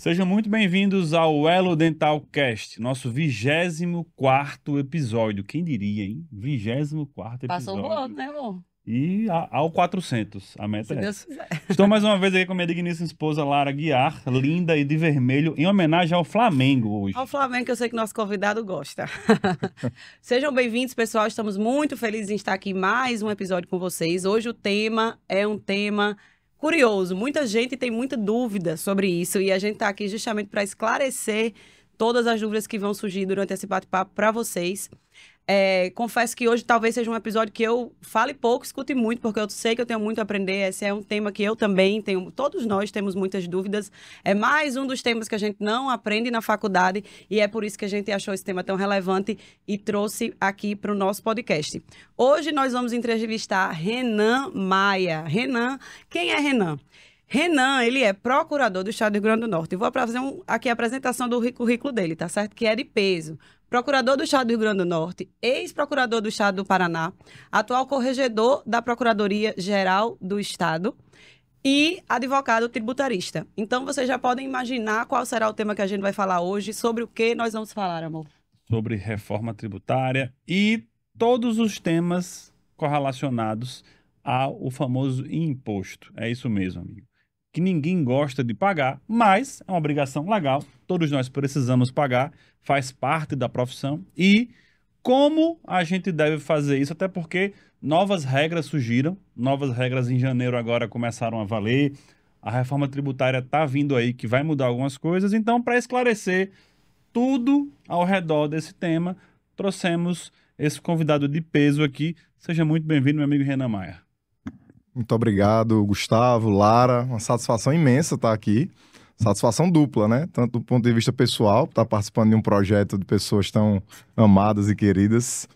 Sejam muito bem-vindos ao Elo Dental Cast, nosso 24º episódio. Quem diria, hein? 24º Passou episódio. voando, né, amor? E ao 400, a meta Se é Deus essa. quiser. Estou mais uma vez aqui com minha digníssima esposa Lara Guiar, linda e de vermelho, em homenagem ao Flamengo hoje. Ao Flamengo, que eu sei que nosso convidado gosta. Sejam bem-vindos, pessoal. Estamos muito felizes em estar aqui mais um episódio com vocês. Hoje o tema é um tema curioso. Muita gente tem muita dúvida sobre isso e a gente está aqui justamente para esclarecer todas as dúvidas que vão surgir durante esse bate-papo para vocês. Confesso que hoje talvez seja um episódio que eu fale pouco, escute muito, porque eu sei que eu tenho muito a aprender. Esse é um tema que eu também tenho, todos nós temos muitas dúvidas. É mais um dos temas que a gente não aprende na faculdade e é por isso que a gente achou esse tema tão relevante e trouxe aqui para o nosso podcast. Hoje nós vamos entrevistar Renan Maia. Renan, quem é Renan? Renan, ele é procurador do Estado do Rio Grande do Norte. Eu vou fazer aqui a apresentação do currículo dele, tá certo? Que é de peso. Procurador do Estado do Rio Grande do Norte, ex-procurador do Estado do Paraná, atual corregedor da Procuradoria-Geral do Estado e advogado tributarista. Então, vocês já podem imaginar qual será o tema que a gente vai falar hoje, sobre o que nós vamos falar, amor. Sobre reforma tributária e todos os temas correlacionados ao famoso imposto. É isso mesmo, amigo. Que ninguém gosta de pagar, mas é uma obrigação legal, todos nós precisamos pagar, faz parte da profissão. E como a gente deve fazer isso, até porque novas regras surgiram, novas regras em janeiro agora começaram a valer, a reforma tributária está vindo aí que vai mudar algumas coisas, então para esclarecer tudo ao redor desse tema, trouxemos esse convidado de peso aqui. Seja muito bem-vindo, meu amigo Renan Maia. Muito obrigado, Gustavo, Lara. Uma satisfação imensa estar aqui. Satisfação dupla, né? Tanto do ponto de vista pessoal, estar participando de um projeto de pessoas tão amadas e queridas.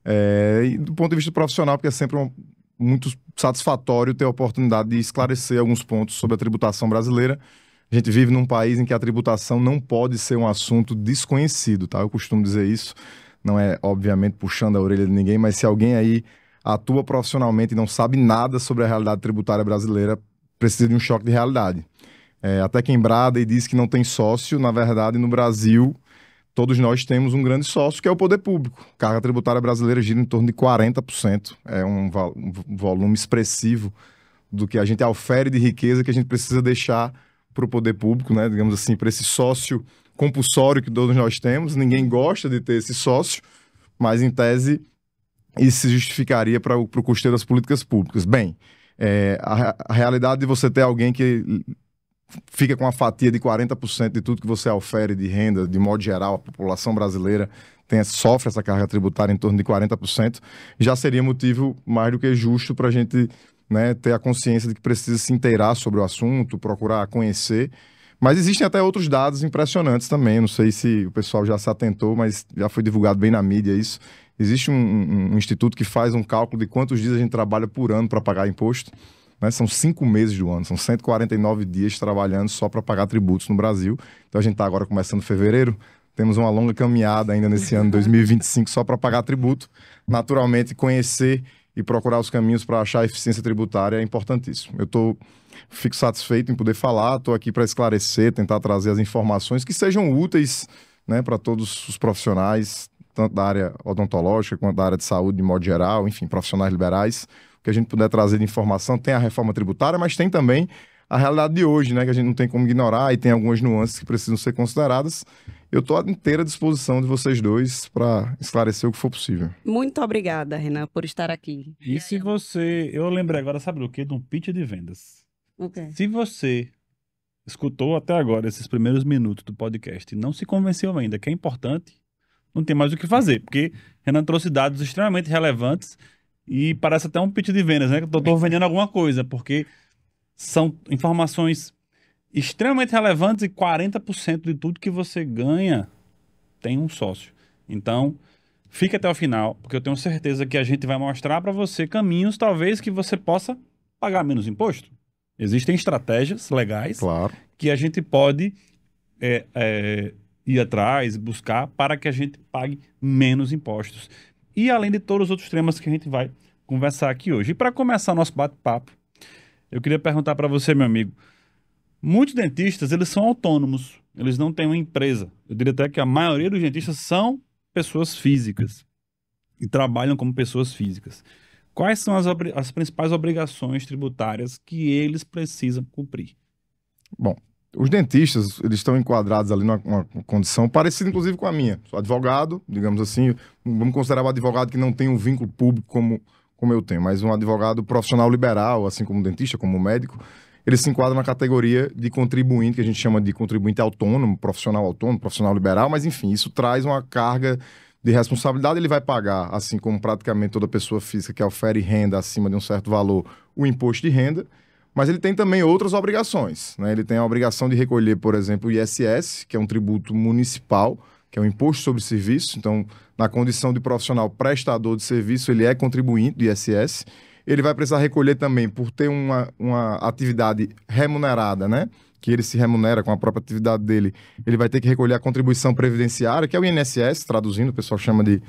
E do ponto de vista profissional, porque é sempre muito satisfatório ter a oportunidade de esclarecer alguns pontos sobre a tributação brasileira. A gente vive num país em que a tributação não pode ser um assunto desconhecido, tá? Eu costumo dizer isso. Não é, obviamente, puxando a orelha de ninguém, mas se alguém aí atua profissionalmente e não sabe nada sobre a realidade tributária brasileira, precisa de um choque de realidade. Até quem brada e diz que não tem sócio, na verdade, no Brasil, todos nós temos um grande sócio, que é o poder público. A carga tributária brasileira gira em torno de 40%. É um volume expressivo do que a gente ofere de riqueza que a gente precisa deixar para o poder público, né? Digamos assim, para esse sócio compulsório que todos nós temos. Ninguém gosta de ter esse sócio, mas, em tese, isso se justificaria para o custeio das políticas públicas. Bem, a realidade de você ter alguém que fica com a fatia de 40% de tudo que você ofere de renda, de modo geral, a população brasileira sofre essa carga tributária em torno de 40%, já seria motivo mais do que justo para a gente, né, ter a consciência de que precisa se inteirar sobre o assunto, procurar conhecer. Mas existem até outros dados impressionantes também. Não sei se o pessoal já se atentou, mas já foi divulgado bem na mídia isso. Existe um instituto que faz um cálculo de quantos dias a gente trabalha por ano para pagar imposto. Né? São 5 meses do ano, são 149 dias trabalhando só para pagar tributos no Brasil. Então a gente está agora começando fevereiro, temos uma longa caminhada ainda nesse ano 2025 só para pagar tributo. Naturalmente, conhecer e procurar os caminhos para achar a eficiência tributária é importantíssimo. Fico satisfeito em poder falar, estou aqui para esclarecer, tentar trazer as informações que sejam úteis, né, para todos os profissionais, tanto da área odontológica quanto da área de saúde de modo geral, enfim, profissionais liberais, o que a gente puder trazer de informação. Tem a reforma tributária, mas tem também a realidade de hoje, né, que a gente não tem como ignorar e tem algumas nuances que precisam ser consideradas. Eu estou à inteira disposição de vocês dois para esclarecer o que for possível. Muito obrigada, Renan, por estar aqui. E se você... Eu lembrei agora, sabe do quê? De um pitch de vendas. Okay. Se você escutou até agora esses primeiros minutos do podcast e não se convenceu ainda que é importante, não tem mais o que fazer, porque Renan trouxe dados extremamente relevantes e parece até um pitch de vendas, né? Que eu estou vendendo alguma coisa, porque são informações extremamente relevantes e 40% de tudo que você ganha tem um sócio. Então, fique até o final, porque eu tenho certeza que a gente vai mostrar para você caminhos, talvez, que você possa pagar menos imposto. Existem estratégias legais, claro, que a gente pode ir atrás, buscar para que a gente pague menos impostos. E além de todos os outros temas que a gente vai conversar aqui hoje. E para começar nosso bate-papo, eu queria perguntar para você, meu amigo, Muitos dentistas, eles são autônomos, eles não têm uma empresa. Eu diria até que a maioria dos dentistas são pessoas físicas e trabalham como pessoas físicas. Quais são as principais obrigações tributárias que eles precisam cumprir? Bom, os dentistas, eles estão enquadrados ali numa condição parecida, inclusive, com a minha. Sou advogado, digamos assim, vamos considerar o advogado que não tem um vínculo público como eu tenho, mas um advogado profissional liberal, assim como dentista, como médico, ele se enquadra na categoria de contribuinte, que a gente chama de contribuinte autônomo, profissional liberal, mas enfim, isso traz uma carga de responsabilidade. Ele vai pagar, assim como praticamente toda pessoa física que ofere renda acima de um certo valor, o imposto de renda, mas ele tem também outras obrigações, né? Ele tem a obrigação de recolher, por exemplo, o ISS, que é um tributo municipal, que é um imposto sobre serviço. Então, na condição de profissional prestador de serviço, ele é contribuinte do ISS. Ele vai precisar recolher também por ter uma atividade remunerada, né? Que ele se remunera com a própria atividade dele. Ele vai ter que recolher a contribuição previdenciária, que é o INSS, traduzindo, o pessoal chama de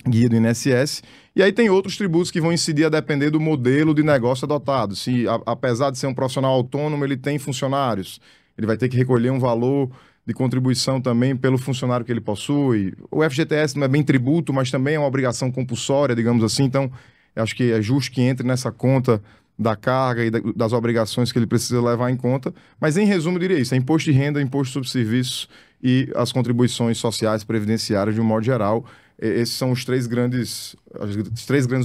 guia do INSS. E aí tem outros tributos que vão incidir a depender do modelo de negócio adotado. Se, apesar de ser um profissional autônomo, ele tem funcionários, ele vai ter que recolher um valor de contribuição também pelo funcionário que ele possui. O FGTS não é bem tributo, mas também é uma obrigação compulsória, digamos assim. Então, eu acho que é justo que entre nessa conta da carga e das obrigações que ele precisa levar em conta. Mas, em resumo, eu diria isso: é imposto de renda, imposto sobre serviços e as contribuições sociais previdenciárias de um modo geral. Esses são as três grandes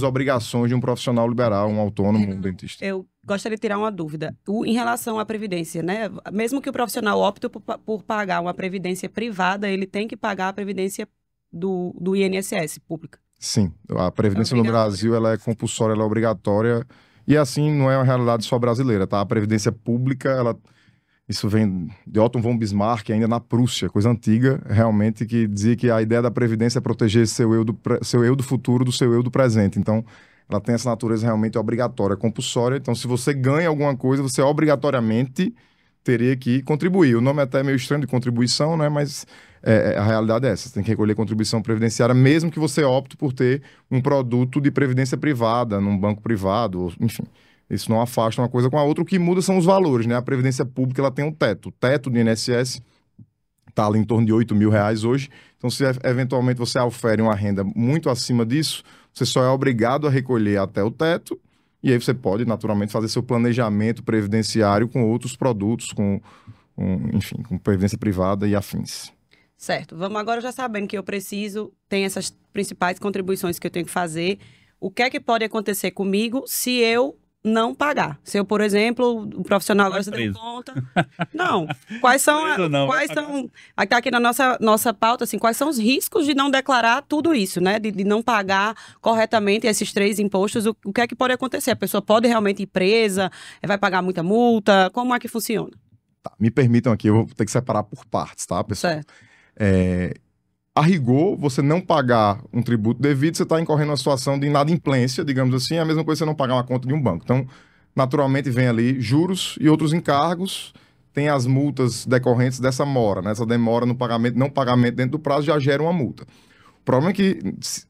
obrigações de um profissional liberal, um autônomo, um dentista. Eu gostaria de tirar uma dúvida. Em relação à previdência, né? Mesmo que o profissional opte por pagar uma previdência privada, ele tem que pagar a previdência do INSS pública. Sim, a previdência no Brasil ela é compulsória, ela é obrigatória. E assim, não é uma realidade só brasileira, tá? A previdência pública, isso vem de Otto von Bismarck, ainda na Prússia, coisa antiga, realmente, que dizia que a ideia da previdência é proteger seu eu do futuro do seu eu do presente. Então, ela tem essa natureza realmente obrigatória, compulsória. Então, se você ganha alguma coisa, você obrigatoriamente teria que contribuir. O nome é até meio estranho de contribuição, né? Mas a realidade é essa. Você tem que recolher contribuição previdenciária, mesmo que você opte por ter um produto de previdência privada, num banco privado, enfim. Isso não afasta uma coisa com a outra. O que muda são os valores, né? A previdência pública ela tem um teto. O teto do INSS está ali em torno de R$8.000 hoje. Então, se eventualmente você ofere uma renda muito acima disso, você só é obrigado a recolher até o teto. E aí você pode, naturalmente, fazer seu planejamento previdenciário com outros produtos, enfim, com previdência privada e afins. Certo. Vamos agora já sabendo que tem essas principais contribuições que eu tenho que fazer. O que é que pode acontecer comigo se eu não pagar? Se eu, por exemplo, um profissional agora você deu conta. Não. Quais são tá aqui na nossa pauta, assim, quais são os riscos de não declarar tudo isso, né? De não pagar corretamente esses 3 impostos. O que é que pode acontecer? A pessoa pode realmente ir presa, vai pagar muita multa? Como é que funciona? Tá, me permitam aqui, eu vou ter que separar por partes, tá, pessoal? Certo. A rigor, você não pagar um tributo devido, você está incorrendo uma situação de inadimplência, digamos assim, é a mesma coisa que você não pagar uma conta de um banco. Então, naturalmente, vem ali juros e outros encargos, tem as multas decorrentes dessa mora, né? Essa demora no pagamento, não pagamento dentro do prazo já gera uma multa. O problema é que,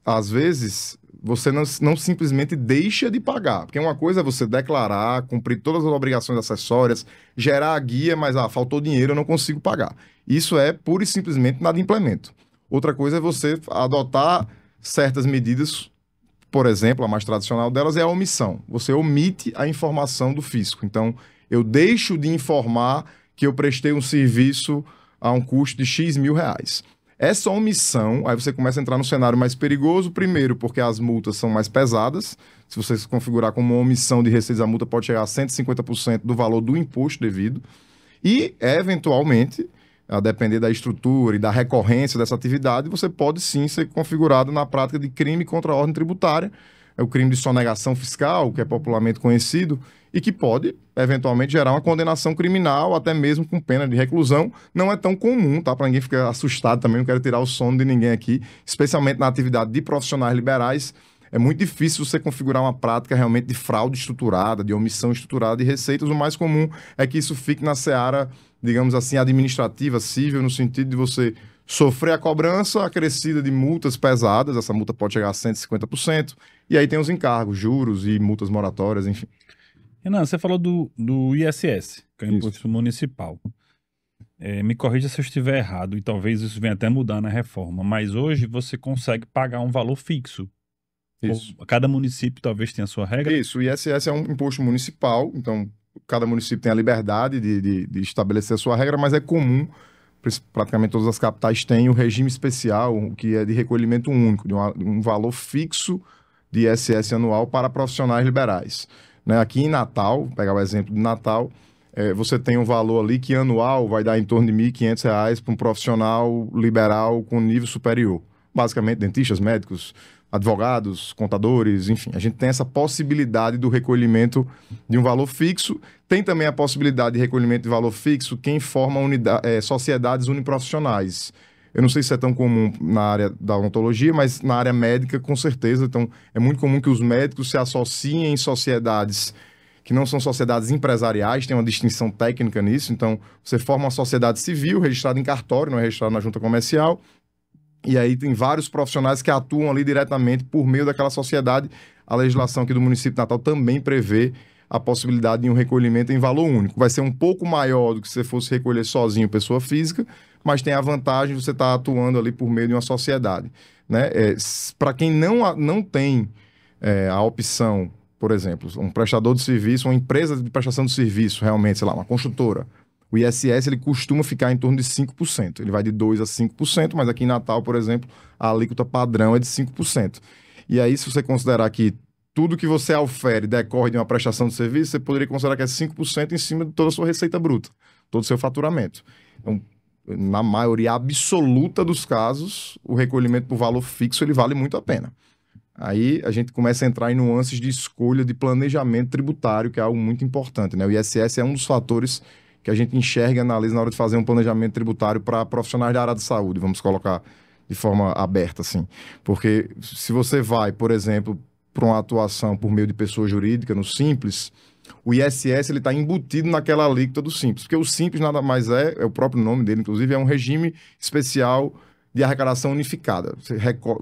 às vezes, você não simplesmente deixa de pagar, porque uma coisa é você declarar, cumprir todas as obrigações acessórias, gerar a guia, mas faltou dinheiro, eu não consigo pagar. Isso é pura e simplesmente inadimplemento. Outra coisa é você adotar certas medidas, por exemplo, a mais tradicional delas é a omissão. Você omite a informação do fisco. Então, eu deixo de informar que eu prestei um serviço a um custo de X mil reais. Essa omissão, aí você começa a entrar no cenário mais perigoso, primeiro porque as multas são mais pesadas. Se você se configurar como uma omissão de receitas, a multa pode chegar a 150% do valor do imposto devido. E, eventualmente, a depender da estrutura e da recorrência dessa atividade, você pode sim ser configurado na prática de crime contra a ordem tributária. É o crime de sonegação fiscal, que é popularmente conhecido, e que pode, eventualmente, gerar uma condenação criminal, até mesmo com pena de reclusão. Não é tão comum, tá? Para ninguém ficar assustado também, não quero tirar o sono de ninguém aqui, especialmente na atividade de profissionais liberais. É muito difícil você configurar uma prática realmente de fraude estruturada, de omissão estruturada de receitas. O mais comum é que isso fique na seara, digamos assim, administrativa, civil, no sentido de você sofrer a cobrança acrescida de multas pesadas, essa multa pode chegar a 150%, e aí tem os encargos, juros e multas moratórias, enfim. Renan, você falou do ISS, que é o Isso. Imposto Municipal. Me corrija se eu estiver errado, e talvez isso venha até mudar na reforma, mas hoje você consegue pagar um valor fixo. Isso. Cada município talvez tenha a sua regra. Isso, o ISS é um imposto municipal, então cada município tem a liberdade de estabelecer a sua regra, mas é comum, praticamente todas as capitais têm o regime especial, que é de recolhimento único, de um valor fixo de ISS anual para profissionais liberais. Né? Aqui em Natal, vou pegar o exemplo de Natal, você tem um valor ali que anual vai dar em torno de R$ 1.500 para um profissional liberal com nível superior. Basicamente, dentistas, médicos, advogados, contadores, enfim. A gente tem essa possibilidade do recolhimento de um valor fixo. Tem também a possibilidade de recolhimento de valor fixo quem forma sociedades uniprofissionais. Eu não sei se é tão comum na área da odontologia, mas na área médica, com certeza. Então, é muito comum que os médicos se associem em sociedades que não são sociedades empresariais, tem uma distinção técnica nisso. Então, você forma uma sociedade civil, registrada em cartório, não é registrada na junta comercial, e aí tem vários profissionais que atuam ali diretamente por meio daquela sociedade. A legislação aqui do município de Natal também prevê a possibilidade de um recolhimento em valor único. Vai ser um pouco maior do que se você fosse recolher sozinho, pessoa física, mas tem a vantagem de você estar atuando ali por meio de uma sociedade. Né? Para quem não tem a opção, por exemplo, um prestador de serviço, uma empresa de prestação de serviço, realmente, sei lá, uma construtora, o ISS ele costuma ficar em torno de 5%. Ele vai de 2% a 5%, mas aqui em Natal, por exemplo, a alíquota padrão é de 5%. E aí, se você considerar que tudo que você ofere decorre de uma prestação de serviço, você poderia considerar que é 5% em cima de toda a sua receita bruta, todo o seu faturamento. Então, na maioria absoluta dos casos, o recolhimento por valor fixo ele vale muito a pena. Aí a gente começa a entrar em nuances de escolha de planejamento tributário, que é algo muito importante, né? O ISS é um dos fatores que a gente enxerga e analisa na hora de fazer um planejamento tributário para profissionais da área de saúde, vamos colocar de forma aberta, assim. Porque se você vai, por exemplo, para uma atuação por meio de pessoa jurídica no Simples, o ISS está embutido naquela alíquota do Simples, porque o Simples nada mais é o próprio nome dele, inclusive, é um regime especial de arrecadação unificada. Você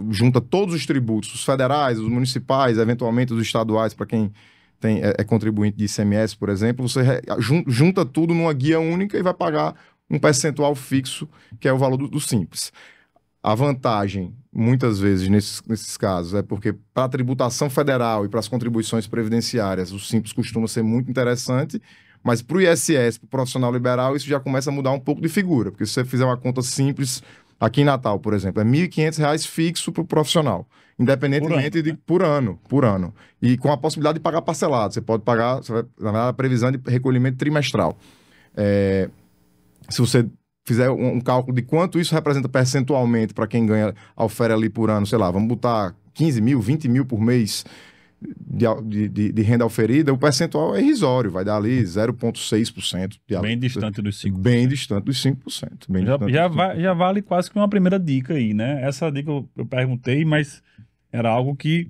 junta todos os tributos, os federais, os municipais, eventualmente os estaduais, para quem é contribuinte de ICMS, por exemplo, você junta tudo numa guia única e vai pagar um percentual fixo, que é o valor do Simples. A vantagem, muitas vezes, nesses casos, é porque para a tributação federal e para as contribuições previdenciárias, o Simples costuma ser muito interessante, mas para o ISS, para o profissional liberal, isso já começa a mudar um pouco de figura, porque se você fizer uma conta simples, aqui em Natal, por exemplo, é R$ 1.500 fixo para o profissional, independentemente por ano. E com a possibilidade de pagar parcelado. Você pode pagar, na verdade, a previsão de recolhimento trimestral. Se você fizer um cálculo de quanto isso representa percentualmente para quem ganha a oferta ali por ano, sei lá, vamos botar 15 mil, 20 mil por mês de renda oferida, o percentual é irrisório, vai dar ali 0,6%. Bem distante dos 5%. Bem distante dos 5%. Já vale quase que uma primeira dica aí, né? Essa dica eu perguntei, mas era algo que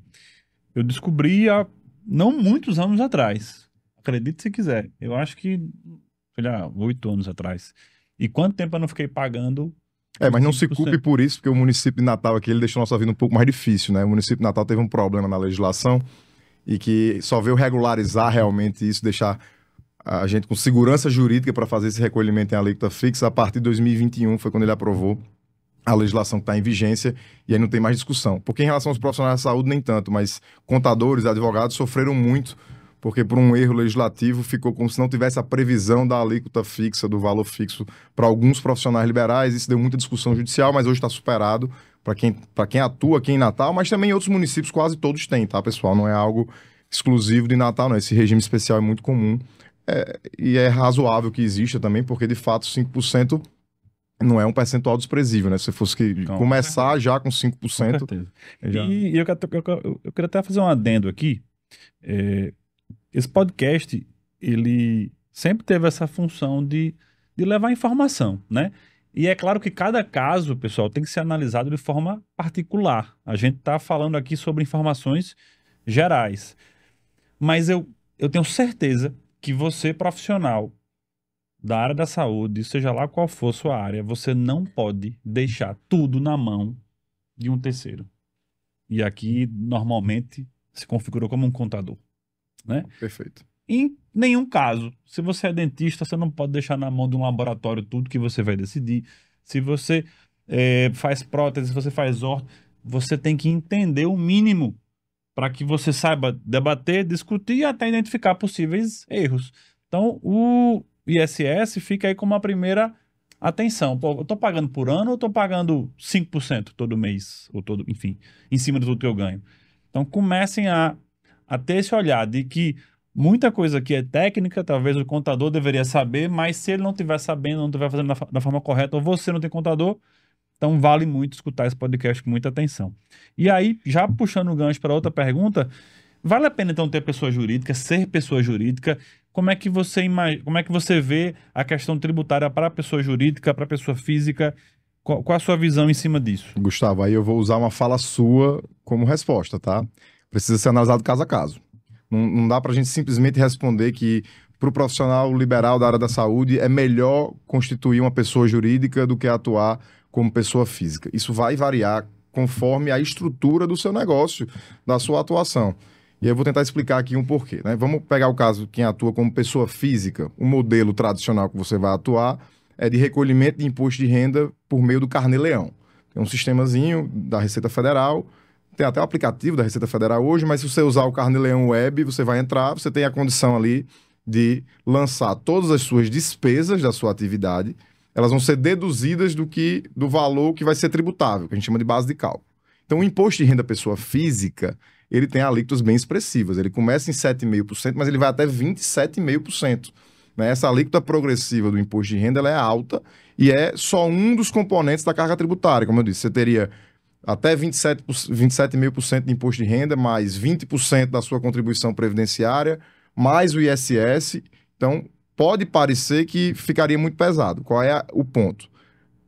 eu descobri há não muitos anos atrás. Acredite se quiser. Eu acho que, sei lá, 8 anos atrás. E quanto tempo eu não fiquei pagando? Mas não se culpe por isso, porque o município de Natal aqui, ele deixou a nossa vida um pouco mais difícil, né? O município de Natal teve um problema na legislação e que só veio regularizar realmente isso, deixar a gente com segurança jurídica para fazer esse recolhimento em alíquota fixa a partir de 2021, foi quando ele aprovou a legislação que está em vigência, e aí não tem mais discussão. Porque em relação aos profissionais da saúde, nem tanto, mas contadores, advogados sofreram muito, porque por um erro legislativo ficou como se não tivesse a previsão da alíquota fixa, do valor fixo para alguns profissionais liberais. Isso deu muita discussão judicial, mas hoje está superado para quem atua aqui em Natal, mas também em outros municípios quase todos têm, tá, pessoal? Não é algo exclusivo de Natal, não. Esse regime especial é muito comum e é razoável que exista também, porque de fato 5% não é um percentual desprezível, né? Se fosse começar já com 5%. Com certeza. E eu queria até fazer um adendo aqui. Esse podcast, ele sempre teve essa função de levar informação, né? E é claro que cada caso, pessoal, tem que ser analisado de forma particular. A gente está falando aqui sobre informações gerais. Mas eu tenho certeza que você, profissional da área da saúde, seja lá qual for sua área, você não pode deixar tudo na mão de um terceiro. E aqui, normalmente, se configurou como um contador. Né? Perfeito. Em nenhum caso. Se você é dentista, você não pode deixar na mão de um laboratório tudo que você vai decidir. Se você faz prótese, se você faz orto, você tem que entender o mínimo para que você saiba debater, discutir e até identificar possíveis erros. Então, o ISS fica aí como a primeira atenção. Pô, eu estou pagando por ano ou estou pagando 5% todo mês, ou todo, enfim, em cima de tudo que eu ganho. Então, comecem a ter esse olhar de que muita coisa aqui é técnica, talvez o contador deveria saber, mas se ele não estiver sabendo, não estiver fazendo da forma correta, ou você não tem contador, então vale muito escutar esse podcast com muita atenção. E aí, já puxando o gancho para outra pergunta, vale a pena então ter pessoa jurídica, ser pessoa jurídica? Como é que você vê a questão tributária para a pessoa jurídica, para a pessoa física? Qual a sua visão em cima disso? Gustavo, aí eu vou usar uma fala sua como resposta, tá? Precisa ser analisado caso a caso. Não dá para a gente simplesmente responder que para o profissional liberal da área da saúde é melhor constituir uma pessoa jurídica do que atuar como pessoa física. Isso vai variar conforme a estrutura do seu negócio, da sua atuação. E aí eu vou tentar explicar aqui um porquê, né? Vamos pegar o caso de quem atua como pessoa física. O modelo tradicional que você vai atuar é de recolhimento de imposto de renda por meio do Carnê-Leão. É um sistemazinho da Receita Federal, tem até o aplicativo da Receita Federal hoje, mas se você usar o Carnê-Leão Web, você vai entrar, você tem a condição ali de lançar todas as suas despesas da sua atividade, elas vão ser deduzidas do valor que vai ser tributável, que a gente chama de base de cálculo. Então, o imposto de renda pessoa física, ele tem alíquotas bem expressivas. Ele começa em 7,5%, mas ele vai até 27,5%. Né? Essa alíquota progressiva do imposto de renda ela é alta e é só um dos componentes da carga tributária. Como eu disse, você teria até 27,5% de imposto de renda, mais 20% da sua contribuição previdenciária, mais o ISS. Então, pode parecer que ficaria muito pesado. Qual é o ponto?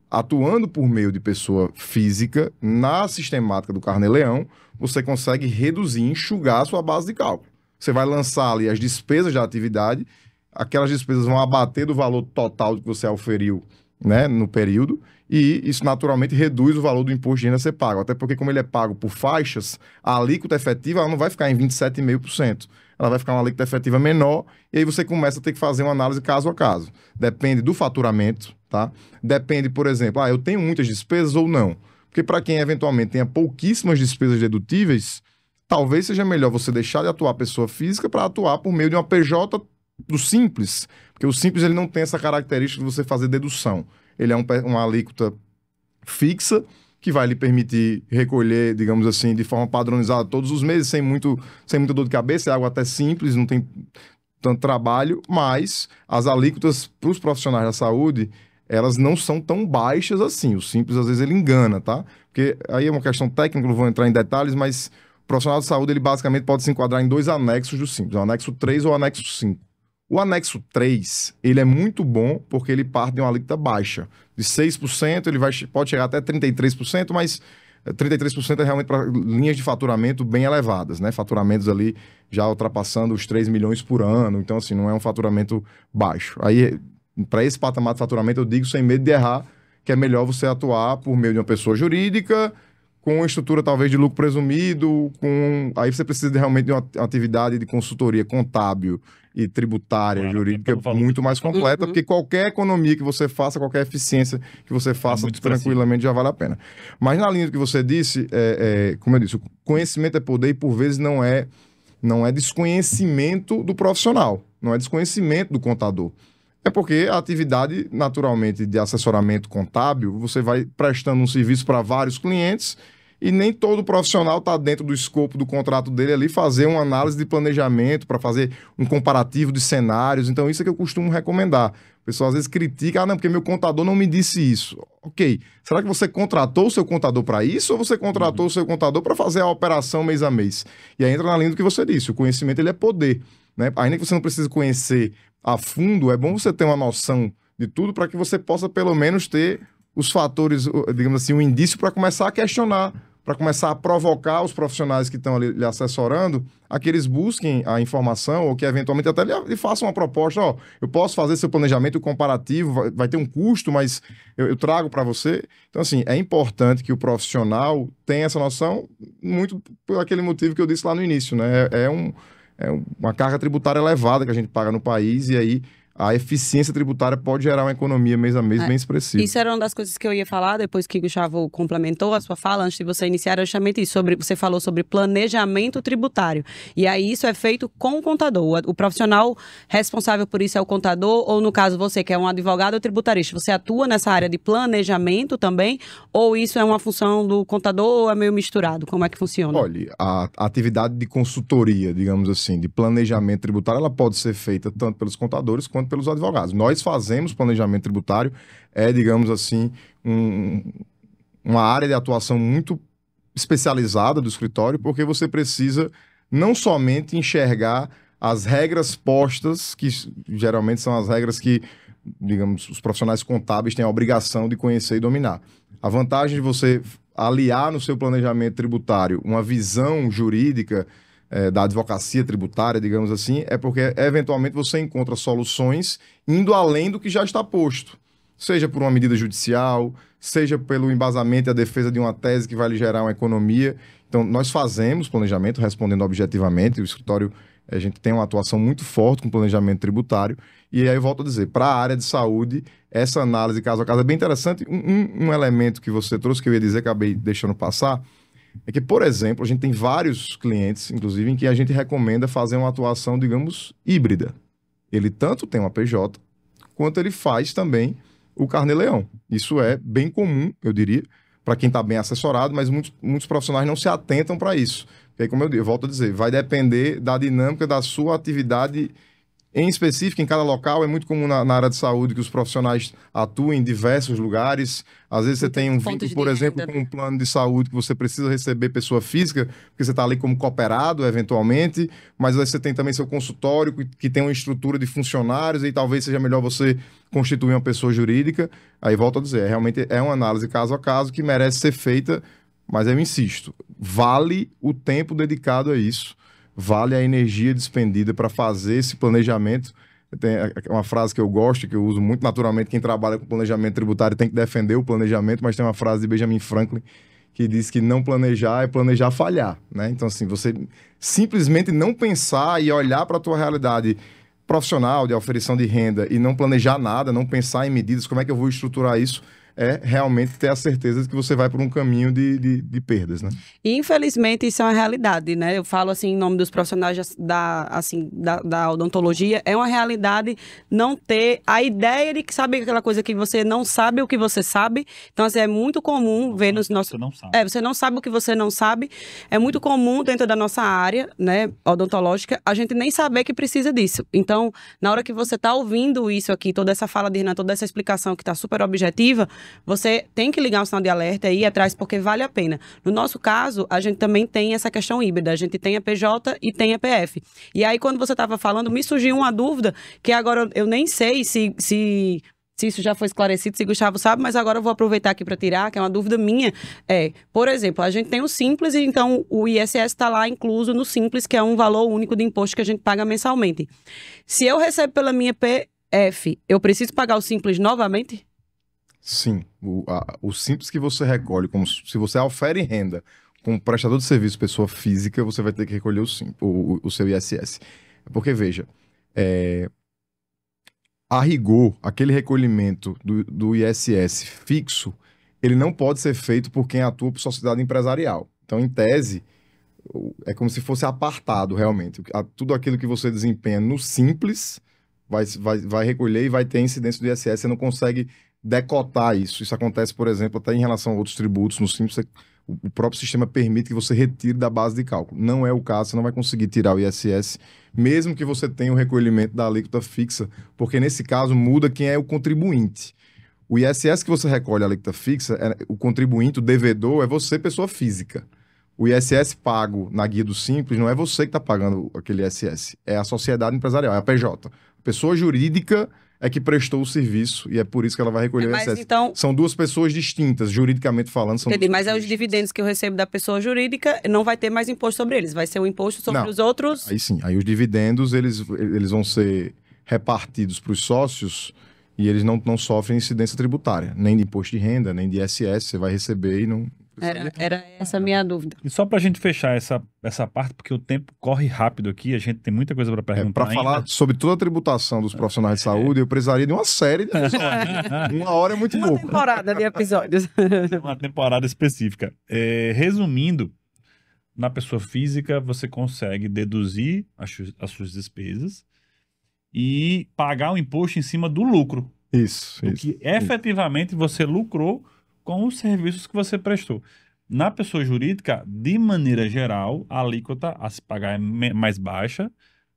Atuando por meio de pessoa física, na sistemática do Carnê-Leão, você consegue reduzir, enxugar a sua base de cálculo. Você vai lançar ali as despesas da atividade, aquelas despesas vão abater do valor total que você auferiu, né, no período, e isso naturalmente reduz o valor do imposto de renda a ser pago. Até porque, como ele é pago por faixas, a alíquota efetiva ela não vai ficar em 27,5%. Ela vai ficar uma alíquota efetiva menor, e aí você começa a ter que fazer uma análise caso a caso. Depende do faturamento, tá? Depende, por exemplo, eu tenho muitas despesas ou não. Porque para quem eventualmente tenha pouquíssimas despesas dedutíveis, talvez seja melhor você deixar de atuar pessoa física para atuar por meio de uma PJ do Simples. Porque o Simples ele não tem essa característica de você fazer dedução. Ele é uma alíquota fixa que vai lhe permitir recolher, digamos assim, de forma padronizada todos os meses, sem muita dor de cabeça, é algo até simples, não tem tanto trabalho, mas as alíquotas para os profissionais da saúde, elas não são tão baixas assim. O Simples, às vezes, ele engana, tá? Porque aí é uma questão técnica, não vou entrar em detalhes, mas o profissional de saúde, ele basicamente pode se enquadrar em dois anexos do Simples, o anexo 3 ou o anexo 5. O anexo 3, ele é muito bom porque ele parte de uma alíquota baixa. De 6%, ele pode chegar até 33%, mas 33% é realmente para linhas de faturamento bem elevadas, né? Faturamentos ali já ultrapassando os 3 milhões por ano. Então, assim, não é um faturamento baixo. Aí, para esse patamar de faturamento, eu digo sem medo de errar que é melhor você atuar por meio de uma pessoa jurídica, com uma estrutura talvez de lucro presumido, aí você precisa realmente de uma atividade de consultoria contábil e tributária, jurídica, muito mais completa, porque qualquer economia que você faça, qualquer eficiência que você faça, tranquilamente já vale a pena. Mas na linha do que você disse, como eu disse, o conhecimento é poder e por vezes não é desconhecimento do profissional, não é desconhecimento do contador. É porque a atividade, naturalmente, de assessoramento contábil, você vai prestando um serviço para vários clientes e nem todo profissional está dentro do escopo do contrato dele ali fazer uma análise de planejamento para fazer um comparativo de cenários. Então, isso é que eu costumo recomendar. O pessoal às vezes critica, não, porque meu contador não me disse isso. Ok, será que você contratou o seu contador para isso ou você contratou o seu contador para fazer a operação mês a mês? E aí entra na linha do que você disse, o conhecimento ele é poder, né? Ainda que você não precise conhecer a fundo, é bom você ter uma noção de tudo para que você possa pelo menos ter os fatores, digamos assim, um indício para começar a questionar, para começar a provocar os profissionais que estão ali lhe assessorando a que eles busquem a informação ou que eventualmente até lhe façam uma proposta, eu posso fazer seu planejamento comparativo, vai ter um custo, mas eu trago para você. Então, assim, é importante que o profissional tenha essa noção muito por aquele motivo que eu disse lá no início, né? uma carga tributária elevada que a gente paga no país, e aí a eficiência tributária pode gerar uma economia mês a mês bem expressiva. Isso era uma das coisas que eu ia falar, depois que o Gustavo complementou a sua fala, antes de você iniciar, era justamente isso, você falou sobre planejamento tributário. E aí isso é feito com o contador. O profissional responsável por isso é o contador, ou no caso você que é um advogado ou tributarista, você atua nessa área de planejamento também, ou isso é uma função do contador ou é meio misturado? Como é que funciona? Olha, a atividade de consultoria, digamos assim, de planejamento tributário, ela pode ser feita tanto pelos contadores quanto pelos advogados. Nós fazemos planejamento tributário, digamos assim, uma área de atuação muito especializada do escritório, porque você precisa não somente enxergar as regras postas, que geralmente são as regras que, digamos, os profissionais contábeis têm a obrigação de conhecer e dominar. A vantagem de você aliar no seu planejamento tributário uma visão jurídica da advocacia tributária, digamos assim, é porque eventualmente você encontra soluções indo além do que já está posto, seja por uma medida judicial, seja pelo embasamento e a defesa de uma tese que vai lhe gerar uma economia. Então, nós fazemos planejamento, respondendo objetivamente, o escritório, a gente tem uma atuação muito forte com planejamento tributário, e aí eu volto a dizer, para a área de saúde, essa análise caso a caso é bem interessante. Um elemento que você trouxe, que eu ia dizer, acabei deixando passar, é que, por exemplo, a gente tem vários clientes, inclusive, em que a gente recomenda fazer uma atuação, digamos, híbrida. Ele tanto tem uma PJ, quanto ele faz também o carnê-leão. Isso é bem comum, eu diria, para quem está bem assessorado, mas muitos profissionais não se atentam para isso. Porque, como eu volto a dizer, vai depender da dinâmica da sua atividade em específico. Em cada local. É muito comum na área de saúde que os profissionais atuem em diversos lugares. Às vezes você tem um vínculo, por exemplo, com um plano de saúde que você precisa receber pessoa física, porque você está ali como cooperado, eventualmente, mas aí você tem também seu consultório, que tem uma estrutura de funcionários, e talvez seja melhor você constituir uma pessoa jurídica. Aí volto a dizer, realmente é uma análise caso a caso que merece ser feita, mas eu insisto, vale o tempo dedicado a isso, vale a energia despendida para fazer esse planejamento. Tem uma frase que eu gosto, que eu uso muito naturalmente: quem trabalha com planejamento tributário tem que defender o planejamento, mas tem uma frase de Benjamin Franklin que diz que não planejar é planejar falhar, né? Então, assim, você simplesmente não pensar e olhar para a tua realidade profissional de oferição de renda e não planejar nada, não pensar em medidas, como é que eu vou estruturar isso, é realmente ter a certeza de que você vai por um caminho de perdas, né? E, infelizmente, isso é uma realidade, né? Eu falo assim em nome dos profissionais da odontologia, é uma realidade não ter a ideia de que sabe aquela coisa que você não sabe o que você sabe. Então, assim, é muito comum ver nos nossos... Você não sabe. Você não sabe o que você não sabe. É muito comum dentro da nossa área, né, odontológica, a gente nem saber que precisa disso. Então, na hora que você está ouvindo isso aqui, toda essa fala de Renan, toda essa explicação que está super objetiva, você tem que ligar um sinal de alerta e ir atrás, porque vale a pena. No nosso caso, a gente também tem essa questão híbrida. A gente tem a PJ e tem a PF. E aí, quando você estava falando, me surgiu uma dúvida, que agora eu nem sei se isso já foi esclarecido, se Gustavo sabe, mas agora eu vou aproveitar aqui para tirar, que é uma dúvida minha. Por exemplo, a gente tem o Simples, e então o ISS está lá incluso no Simples, que é um valor único de imposto que a gente paga mensalmente. Se eu recebo pela minha PF, eu preciso pagar o Simples novamente? Sim, o Simples que você recolhe, como se você ofere renda como prestador de serviço pessoa física, você vai ter que recolher o seu ISS. Porque, veja, a rigor, aquele recolhimento do ISS fixo, ele não pode ser feito por quem atua por sociedade empresarial. Então, em tese, é como se fosse apartado, realmente. Tudo aquilo que você desempenha no Simples vai recolher e vai ter incidência do ISS. Você não consegue decotar isso. Isso acontece, por exemplo, até em relação a outros tributos. No Simples, o próprio sistema permite que você retire da base de cálculo. Não é o caso, você não vai conseguir tirar o ISS, mesmo que você tenha o recolhimento da alíquota fixa, porque nesse caso muda quem é o contribuinte. O ISS que você recolhe a alíquota fixa, o contribuinte, o devedor, é você, pessoa física. O ISS pago na guia do Simples não é você que está pagando aquele ISS, é a sociedade empresarial, é a PJ. A pessoa jurídica é que prestou o serviço e é por isso que ela vai recolher o ISS. Então, são duas pessoas distintas, juridicamente falando. Entendi, mas os dividendos que eu recebo da pessoa jurídica não vai ter mais imposto sobre eles, vai ser um imposto sobre os outros... Aí sim, aí os dividendos eles vão ser repartidos para os sócios e eles não sofrem incidência tributária, nem de imposto de renda, nem de ISS, você vai receber e não Era essa a minha dúvida. E só para a gente fechar essa parte, porque o tempo corre rápido aqui, a gente tem muita coisa para perguntar. Para falar sobre toda a tributação dos profissionais de saúde, eu precisaria de uma série de episódios. Uma hora é muito Uma pouco. temporada de episódios. Uma temporada específica. Resumindo, na pessoa física, você consegue deduzir as suas despesas e pagar o imposto em cima do lucro. Isso. Que efetivamente você lucrou com os serviços que você prestou. Na pessoa jurídica, de maneira geral, a alíquota a se pagar é mais baixa,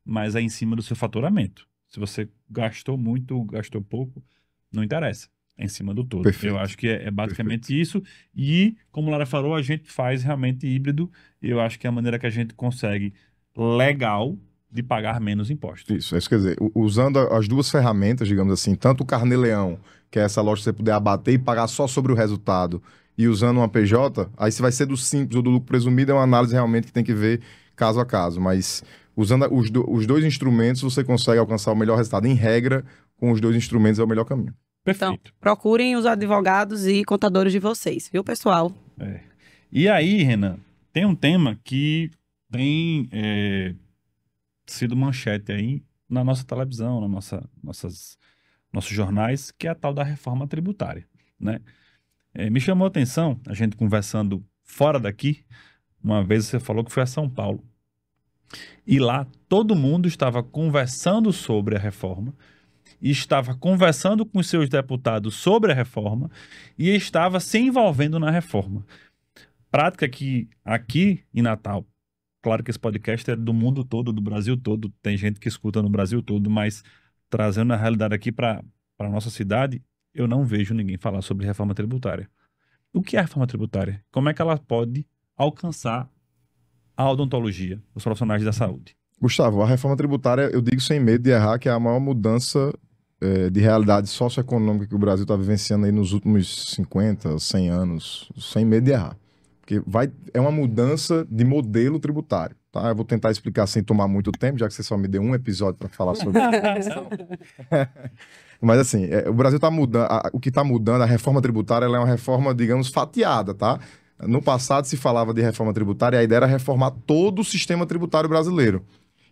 mas é em cima do seu faturamento. Se você gastou muito, gastou pouco, não interessa. É em cima do todo. Perfeito. Eu acho que é basicamente isso. E, como a Lara falou, a gente faz realmente híbrido. Eu acho que é a maneira que a gente consegue legal de pagar menos impostos. Isso quer dizer, usando as duas ferramentas, digamos assim, tanto o Carnê-Leão, que é essa loja que você puder abater e pagar só sobre o resultado, e usando uma PJ, aí se vai ser do simples ou do lucro presumido, é uma análise realmente que tem que ver caso a caso. Mas usando os dois instrumentos, você consegue alcançar o melhor resultado. Em regra, com os dois instrumentos é o melhor caminho. Perfeito. Então, procurem os advogados e contadores de vocês, viu, pessoal? E aí, Renan, tem um tema que tem sido manchete aí na nossa televisão, nossos jornais, que é a tal da reforma tributária, né? Me chamou a atenção, a gente conversando fora daqui, uma vez você falou que foi a São Paulo. E lá todo mundo estava conversando sobre a reforma, e estava conversando com os seus deputados sobre a reforma, e estava se envolvendo na reforma. Prática que aqui em Natal, claro que esse podcast é do mundo todo, do Brasil todo, tem gente que escuta no Brasil todo, mas trazendo a realidade aqui para a nossa cidade, eu não vejo ninguém falar sobre reforma tributária. O que é a reforma tributária? Como é que ela pode alcançar a odontologia, os profissionais da saúde? Gustavo, a reforma tributária, eu digo sem medo de errar, que é a maior mudança de realidade socioeconômica que o Brasil está vivenciando aí nos últimos 50, 100 anos, sem medo de errar. Porque é uma mudança de modelo tributário. Tá? Eu vou tentar explicar sem tomar muito tempo, já que você só me deu um episódio para falar sobre isso. Mas assim, o Brasil está mudando, o que está mudando, a reforma tributária, ela é uma reforma, digamos, fatiada, tá? No passado se falava de reforma tributária e a ideia era reformar todo o sistema tributário brasileiro.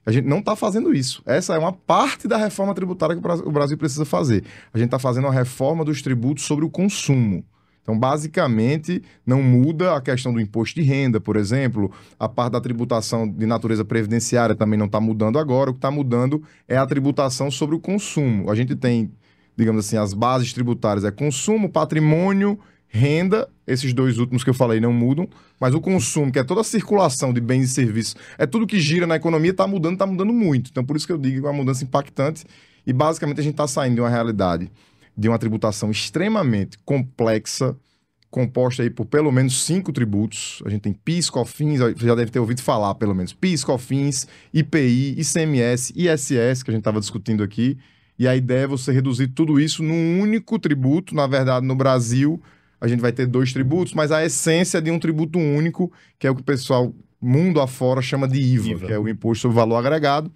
A gente não está fazendo isso. Essa é uma parte da reforma tributária que o Brasil precisa fazer. A gente está fazendo uma reforma dos tributos sobre o consumo. Então, basicamente, não muda a questão do imposto de renda, por exemplo. A parte da tributação de natureza previdenciária também não está mudando agora. O que está mudando é a tributação sobre o consumo. A gente tem, digamos assim, as bases tributárias é consumo, patrimônio, renda. Esses dois últimos que eu falei não mudam. Mas o consumo, que é toda a circulação de bens e serviços, é tudo que gira na economia, está mudando muito. Então, por isso que eu digo que é uma mudança impactante. E, basicamente, a gente está saindo de uma realidade de uma tributação extremamente complexa, composta aí por pelo menos 5 tributos. A gente tem PIS, COFINS, você já deve ter ouvido falar pelo menos, PIS, COFINS, IPI, ICMS, ISS, que a gente estava discutindo aqui. E a ideia é você reduzir tudo isso num único tributo. Na verdade, no Brasil, a gente vai ter 2 tributos, mas a essência é de um tributo único, que é o que o pessoal, mundo afora, chama de IVA, que é o Imposto sobre Valor Agregado.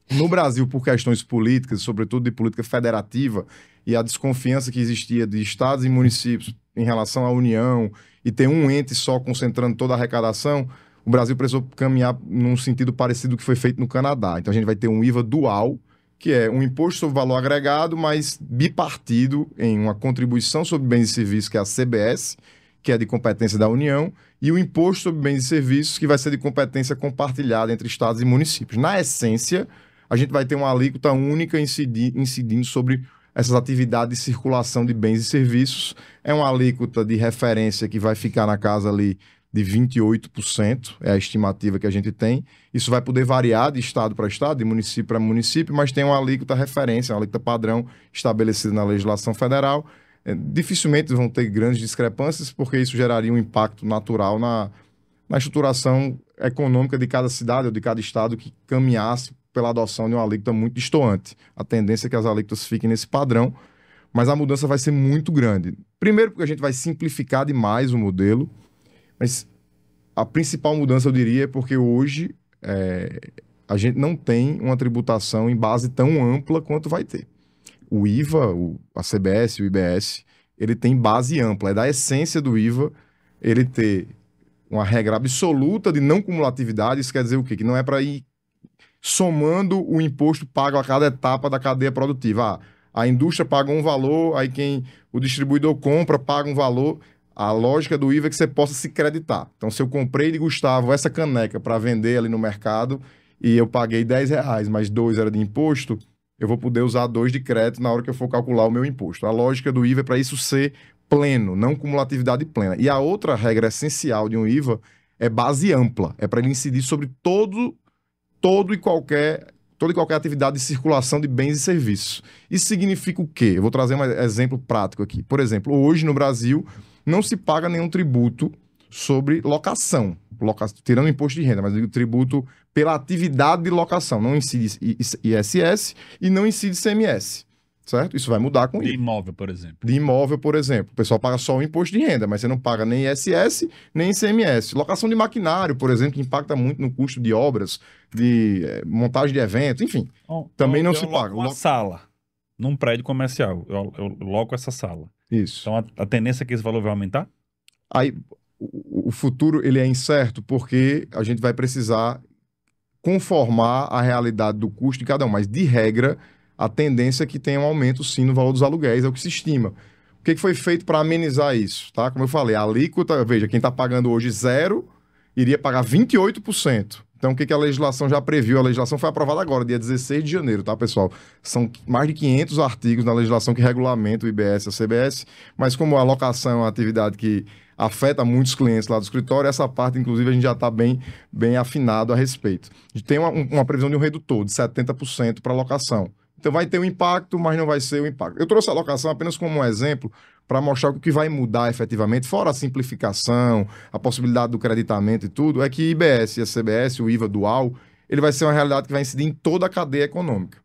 No Brasil, por questões políticas, sobretudo de política federativa, e a desconfiança que existia de estados e municípios em relação à União, e ter um ente só concentrando toda a arrecadação, o Brasil precisou caminhar num sentido parecido com o que foi feito no Canadá. Então a gente vai ter um IVA dual, que é um imposto sobre valor agregado, mas bipartido em uma contribuição sobre bens e serviços, que é a CBS, que é de competência da União, e o imposto sobre bens e serviços, que vai ser de competência compartilhada entre estados e municípios. Na essência, a gente vai ter uma alíquota única incidindo sobre essas atividades de circulação de bens e serviços. É uma alíquota de referência que vai ficar na casa ali de 28%, é a estimativa que a gente tem. Isso vai poder variar de estado para estado, de município para município, mas tem uma alíquota referência, uma alíquota padrão estabelecida na legislação federal. Dificilmente vão ter grandes discrepâncias, porque isso geraria um impacto natural na estruturação econômica de cada cidade ou de cada estado que caminhasse pela adoção de uma alíquota muito distoante. A tendência é que as alíquotas fiquem nesse padrão, mas a mudança vai ser muito grande. Primeiro porque a gente vai simplificar demais o modelo, mas a principal mudança, eu diria, é porque hoje a gente não tem uma tributação em base tão ampla quanto vai ter. O IVA, a CBS, o IBS, ele tem base ampla. É da essência do IVA ele ter uma regra absoluta de não cumulatividade. Isso quer dizer o quê? Que não é para ir somando o imposto pago a cada etapa da cadeia produtiva. A indústria paga um valor, aí o distribuidor compra, paga um valor. A lógica do IVA é que você possa se creditar. Então, se eu comprei de Gustavo essa caneca para vender ali no mercado e eu paguei R$10, mas 2 era de imposto, eu vou poder usar 2 de crédito na hora que eu for calcular o meu imposto. A lógica do IVA é para isso ser pleno, não cumulatividade plena. E a outra regra essencial de um IVA é base ampla. É para ele incidir sobre toda e qualquer atividade de circulação de bens e serviços. Isso significa o quê? Eu vou trazer um exemplo prático aqui. Por exemplo, hoje no Brasil não se paga nenhum tributo sobre locação, tirando o imposto de renda, mas o tributo pela atividade de locação. Não incide ISS e não incide ICMS. Certo? Isso vai mudar com isso. De imóvel, por exemplo. De imóvel, por exemplo. O pessoal paga só o imposto de renda, mas você não paga nem ISS, nem ICMS. Locação de maquinário, por exemplo, que impacta muito no custo de obras, de montagem de eventos, enfim. Também não se paga. Uma sala num prédio comercial. Eu loco essa sala. Isso. Então, a tendência é que esse valor vai aumentar? Aí, o futuro, ele é incerto porque a gente vai precisar conformar a realidade do custo de cada um. Mas, de regra, a tendência é que tenha um aumento, sim, no valor dos aluguéis, é o que se estima. O que foi feito para amenizar isso? Tá? Como eu falei, a alíquota, veja, quem está pagando hoje 0, iria pagar 28%. Então, o que a legislação já previu? A legislação foi aprovada agora, dia 16 de janeiro, tá, pessoal? São mais de 500 artigos na legislação que regulamentam o IBS e a CBS, mas como a locação é uma atividade que afeta muitos clientes lá do escritório, essa parte, inclusive, a gente já está bem afinado a respeito. A gente tem uma previsão de um redutor de 70% para locação. Então vai ter um impacto, mas não vai ser o impacto. Eu trouxe a locação apenas como um exemplo para mostrar que o que vai mudar efetivamente, fora a simplificação, a possibilidade do creditamento e tudo, é que IBS e a CBS, o IVA dual, ele vai ser uma realidade que vai incidir em toda a cadeia econômica.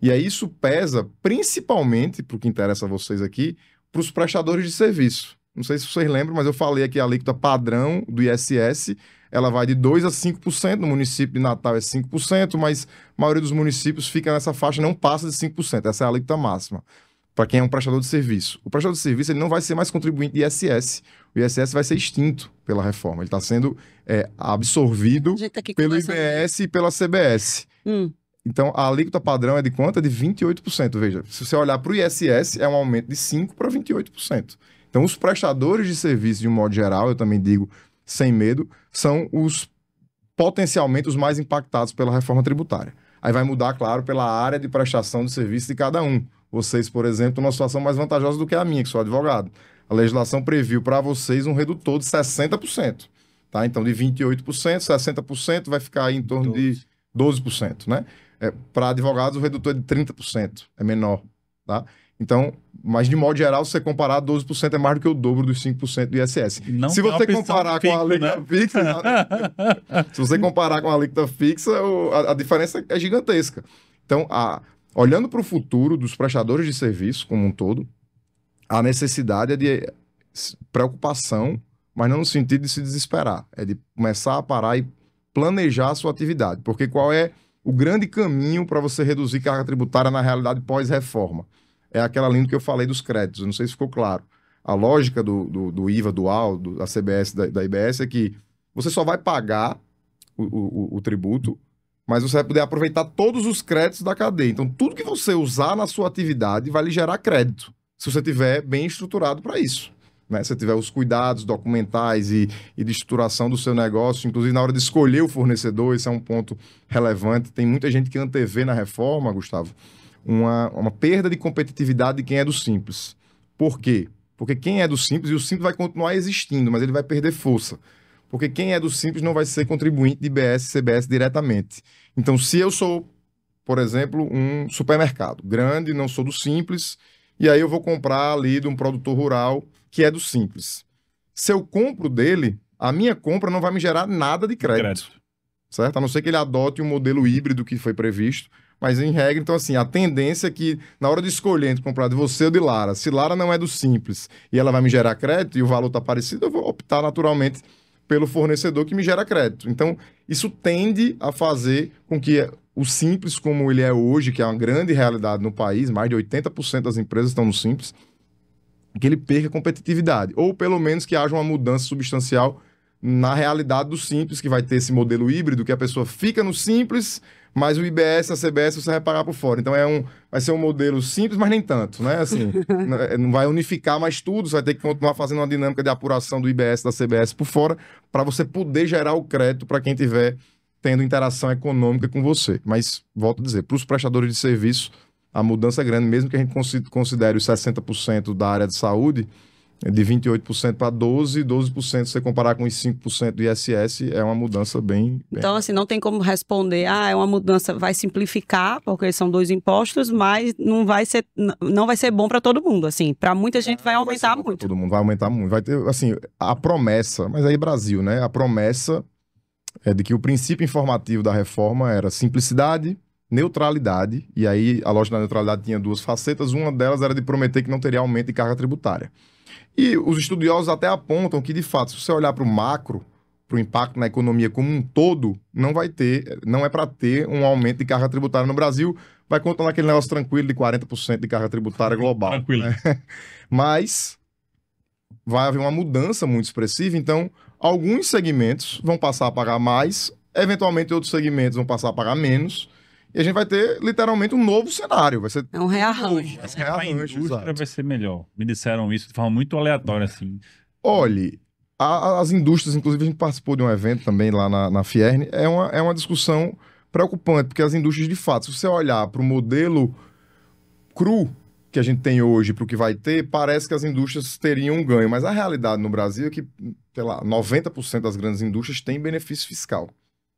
E aí isso pesa principalmente, para o que interessa a vocês aqui, para os prestadores de serviço. Não sei se vocês lembram, mas eu falei aqui a alíquota padrão do ISS, ela vai de 2% a 5%, no município de Natal é 5%, mas a maioria dos municípios fica nessa faixa, não passa de 5%, essa é a alíquota máxima, para quem é um prestador de serviço. O prestador de serviço ele não vai ser mais contribuinte de ISS, o ISS vai ser extinto pela reforma, ele está sendo absorvido pelo IBS e pela CBS. Então, a alíquota padrão é de quanto? É de 28%, veja, se você olhar para o ISS, é um aumento de 5% para 28%. Então, os prestadores de serviço, de um modo geral, eu também digo sem medo, são os potencialmente os mais impactados pela reforma tributária. Aí vai mudar, claro, pela área de prestação de serviço de cada um. Vocês, por exemplo, estão numa situação mais vantajosa do que a minha, que sou advogado. A legislação previu para vocês um redutor de 60%. Tá? Então, de 28%, 60% vai ficar aí em torno de 12%. Né? Para advogados, o redutor é de 30%, é menor. Tá? Então, mas de modo geral, se você comparar, 12% é mais do que o dobro dos 5% do ISS. Se você comparar com a alíquota fixa, se você comparar com a alíquota fixa, a diferença é gigantesca. Então, olhando para o futuro dos prestadores de serviço como um todo, a necessidade é de preocupação, mas não no sentido de se desesperar, é de começar a parar e planejar a sua atividade. Porque qual é o grande caminho para você reduzir carga tributária na realidade pós-reforma? É aquela linha que eu falei dos créditos, não sei se ficou claro. A lógica do IVA dual, da CBS, da IBS, é que você só vai pagar o tributo, mas você vai poder aproveitar todos os créditos da cadeia. Então, tudo que você usar na sua atividade vai lhe gerar crédito, se você estiver bem estruturado para isso. Né? Se você tiver os cuidados documentais e de estruturação do seu negócio, inclusive na hora de escolher o fornecedor, esse é um ponto relevante. Tem muita gente que antevê na reforma, Gustavo, uma perda de competitividade de quem é do Simples. Por quê? Porque quem é do Simples, e o Simples vai continuar existindo, mas ele vai perder força. Porque quem é do Simples não vai ser contribuinte de IBS e CBS diretamente. Então, se eu sou, por exemplo, um supermercado grande, não sou do Simples, e aí eu vou comprar ali de um produtor rural que é do Simples. Se eu compro dele, a minha compra não vai me gerar nada de crédito. Certo? A não ser que ele adote um modelo híbrido que foi previsto, mas em regra, então assim, a tendência é que na hora de escolher entre comprar de você ou de Lara, se Lara não é do Simples e ela vai me gerar crédito e o valor está parecido, eu vou optar naturalmente pelo fornecedor que me gera crédito. Então, isso tende a fazer com que o Simples, como ele é hoje, que é uma grande realidade no país, mais de 80% das empresas estão no Simples, que ele perca competitividade, ou pelo menos que haja uma mudança substancial na realidade do Simples, que vai ter esse modelo híbrido, que a pessoa fica no Simples, mas o IBS, a CBS, você vai pagar por fora. Então vai ser um modelo simples, mas nem tanto, né? Assim, não vai unificar mais tudo, você vai ter que continuar fazendo uma dinâmica de apuração do IBS, da CBS por fora, para você poder gerar o crédito para quem tiver tendo interação econômica com você. Mas, volto a dizer, para os prestadores de serviço, a mudança é grande, mesmo que a gente considere os 60% da área de saúde, de 28% para 12%, 12% se você comparar com os 5% do ISS, é uma mudança bem... Então, assim, não tem como responder, é uma mudança, vai simplificar, porque são 2 impostos, mas não vai ser bom para todo mundo, assim, para muita gente vai aumentar muito. Todo mundo vai aumentar muito, vai ter, assim, a promessa, mas aí Brasil, né, a promessa é de que o princípio informativo da reforma era simplicidade, neutralidade, e aí a lógica da neutralidade tinha 2 facetas, uma delas era de prometer que não teria aumento de carga tributária. E os estudiosos até apontam que, de fato, se você olhar para o macro, para o impacto na economia como um todo, não é para ter um aumento de carga tributária no Brasil, vai continuar naquele negócio tranquilo de 40% de carga tributária global. Tranquilo. Né? Mas vai haver uma mudança muito expressiva, então alguns segmentos vão passar a pagar mais, eventualmente outros segmentos vão passar a pagar menos, e a gente vai ter, literalmente, um novo cenário. Vai ser um rearranjo. A indústria vai ser melhor. Me disseram isso de forma muito aleatória, assim. Olhe, as indústrias, inclusive a gente participou de um evento também lá na Fierne, é uma discussão preocupante, porque as indústrias, de fato, se você olhar para o modelo cru que a gente tem hoje, para o que vai ter, parece que as indústrias teriam um ganho, mas a realidade no Brasil é que, sei lá, 90% das grandes indústrias têm benefício fiscal.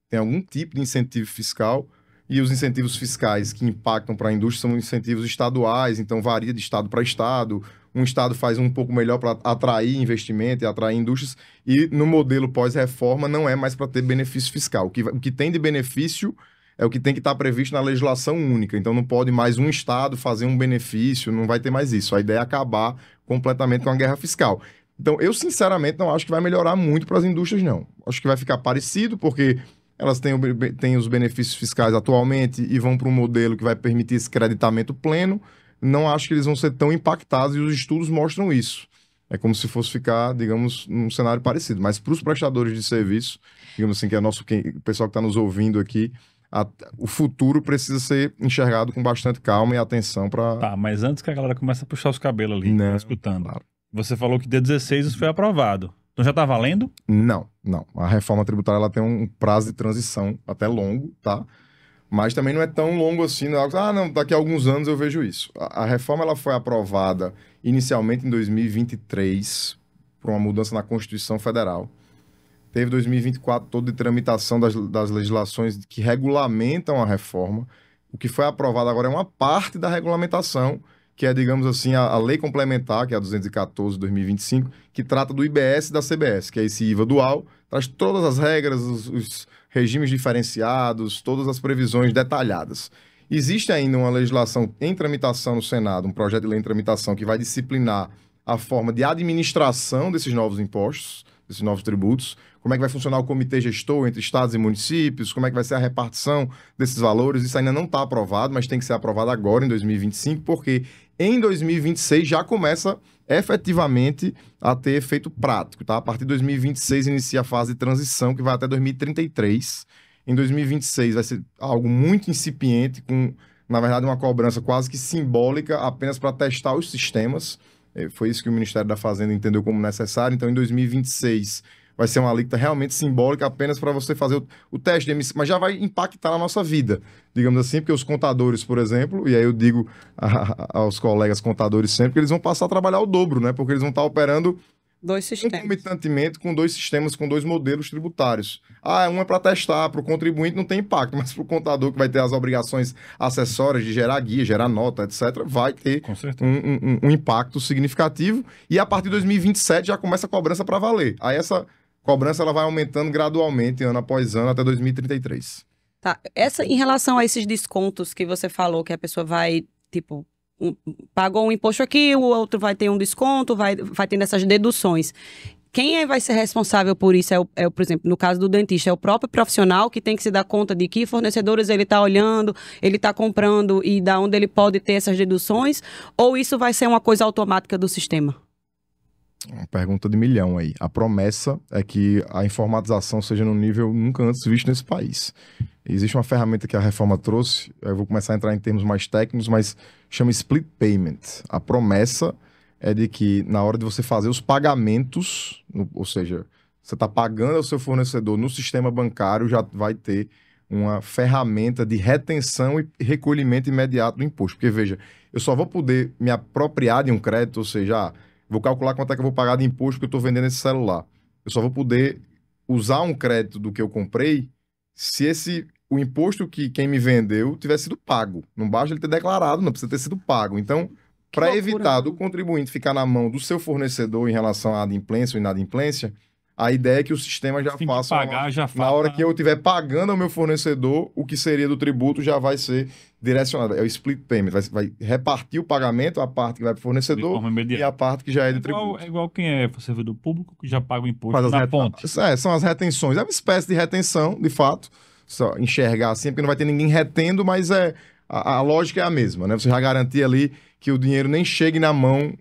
Tem algum tipo de incentivo fiscal. E os incentivos fiscais que impactam para a indústria são incentivos estaduais, então varia de estado para estado. Um estado faz um pouco melhor para atrair investimento e atrair indústrias, e no modelo pós-reforma não é mais para ter benefício fiscal. O que tem de benefício é o que tem que estar previsto na legislação única. Então não pode mais um estado fazer um benefício, não vai ter mais isso. A ideia é acabar completamente com a guerra fiscal. Então eu sinceramente não acho que vai melhorar muito para as indústrias, não. Acho que vai ficar parecido, porque elas têm os benefícios fiscais atualmente e vão para um modelo que vai permitir esse creditamento pleno. Não acho que eles vão ser tão impactados, e os estudos mostram isso. É como se fosse ficar, digamos, num cenário parecido. Mas para os prestadores de serviço, digamos assim, que é o pessoal que está nos ouvindo aqui, o futuro precisa ser enxergado com bastante calma e atenção para... Tá, mas antes que a galera comece a puxar os cabelos ali, Não, escutando. claro. Você falou que dia 16 isso foi aprovado. Então já tá valendo? Não. A reforma tributária ela tem um prazo de transição até longo, tá? Mas também não é tão longo assim, não é algo, não, daqui a alguns anos eu vejo isso. A reforma ela foi aprovada inicialmente em 2023 por uma mudança na Constituição Federal. Teve 2024 todo de tramitação das legislações que regulamentam a reforma. O que foi aprovado agora é uma parte da regulamentação, que é, digamos assim, a lei complementar, que é a 214 de 2025, que trata do IBS e da CBS, que é esse IVA dual, traz todas as regras, os regimes diferenciados, todas as previsões detalhadas. Existe ainda uma legislação em tramitação no Senado, um projeto de lei em tramitação, que vai disciplinar a forma de administração desses novos impostos, desses novos tributos, como é que vai funcionar o comitê gestor entre estados e municípios, como é que vai ser a repartição desses valores. Isso ainda não está aprovado, mas tem que ser aprovado agora, em 2025, porque em 2026 já começa efetivamente a ter efeito prático, tá? A partir de 2026 inicia a fase de transição, que vai até 2033. Em 2026 vai ser algo muito incipiente, com, na verdade, uma cobrança quase que simbólica, apenas para testar os sistemas. Foi isso que o Ministério da Fazenda entendeu como necessário. Então, em 2026, vai ser uma alíquota realmente simbólica, apenas para você fazer o teste de emissão, mas já vai impactar na nossa vida, digamos assim, porque os contadores, por exemplo, e aí eu digo aos colegas contadores sempre, que eles vão passar a trabalhar o dobro, né? Porque eles vão estar operando Dois sistemas. Concomitantemente com 2 sistemas, com 2 modelos tributários. Um é para testar, para o contribuinte não tem impacto, mas para o contador, que vai ter as obrigações acessórias de gerar guia, gerar nota, etc., vai ter um impacto significativo. E a partir de 2027 já começa a cobrança para valer. Aí essa cobrança ela vai aumentando gradualmente, ano após ano, até 2033. Tá. Em relação a esses descontos que você falou, que a pessoa vai, tipo, pagou um imposto aqui, o outro vai ter um desconto, vai tendo essas deduções. Quem vai ser responsável por isso? Por exemplo, no caso do dentista, é o próprio profissional que tem que se dar conta de que fornecedores ele está olhando, ele está comprando e da onde ele pode ter essas deduções? Ou isso vai ser uma coisa automática do sistema? Uma pergunta de milhão aí. A promessa é que a informatização seja num nível nunca antes visto nesse país. Existe uma ferramenta que a reforma trouxe, eu vou começar a entrar em termos mais técnicos, mas chama Split Payment. A promessa é de que na hora de você fazer os pagamentos, ou seja, você está pagando ao seu fornecedor no sistema bancário, já vai ter uma ferramenta de retenção e recolhimento imediato do imposto. Porque, veja, eu só vou poder me apropriar de um crédito, ou seja, vou calcular quanto é que eu vou pagar de imposto que eu estou vendendo esse celular. Eu só vou poder usar um crédito do que eu comprei se o imposto que quem me vendeu tiver sido pago. Não basta ele ter declarado, não precisa ter sido pago. Então, para evitar do contribuinte ficar na mão do seu fornecedor em relação à adimplência ou inadimplência, a ideia é que o sistema já faça... Na hora que eu estiver pagando ao meu fornecedor, o que seria do tributo já vai ser direcionado. É o split payment. Vai repartir o pagamento, a parte que vai para o fornecedor e a parte que já é de tributo. É igual quem é servidor público que já paga o imposto na ponte. São as retenções. É uma espécie de retenção, de fato. Só enxergar assim, porque não vai ter ninguém retendo, mas a lógica é a mesma, né? Você já garantir ali que o dinheiro nem chegue na mão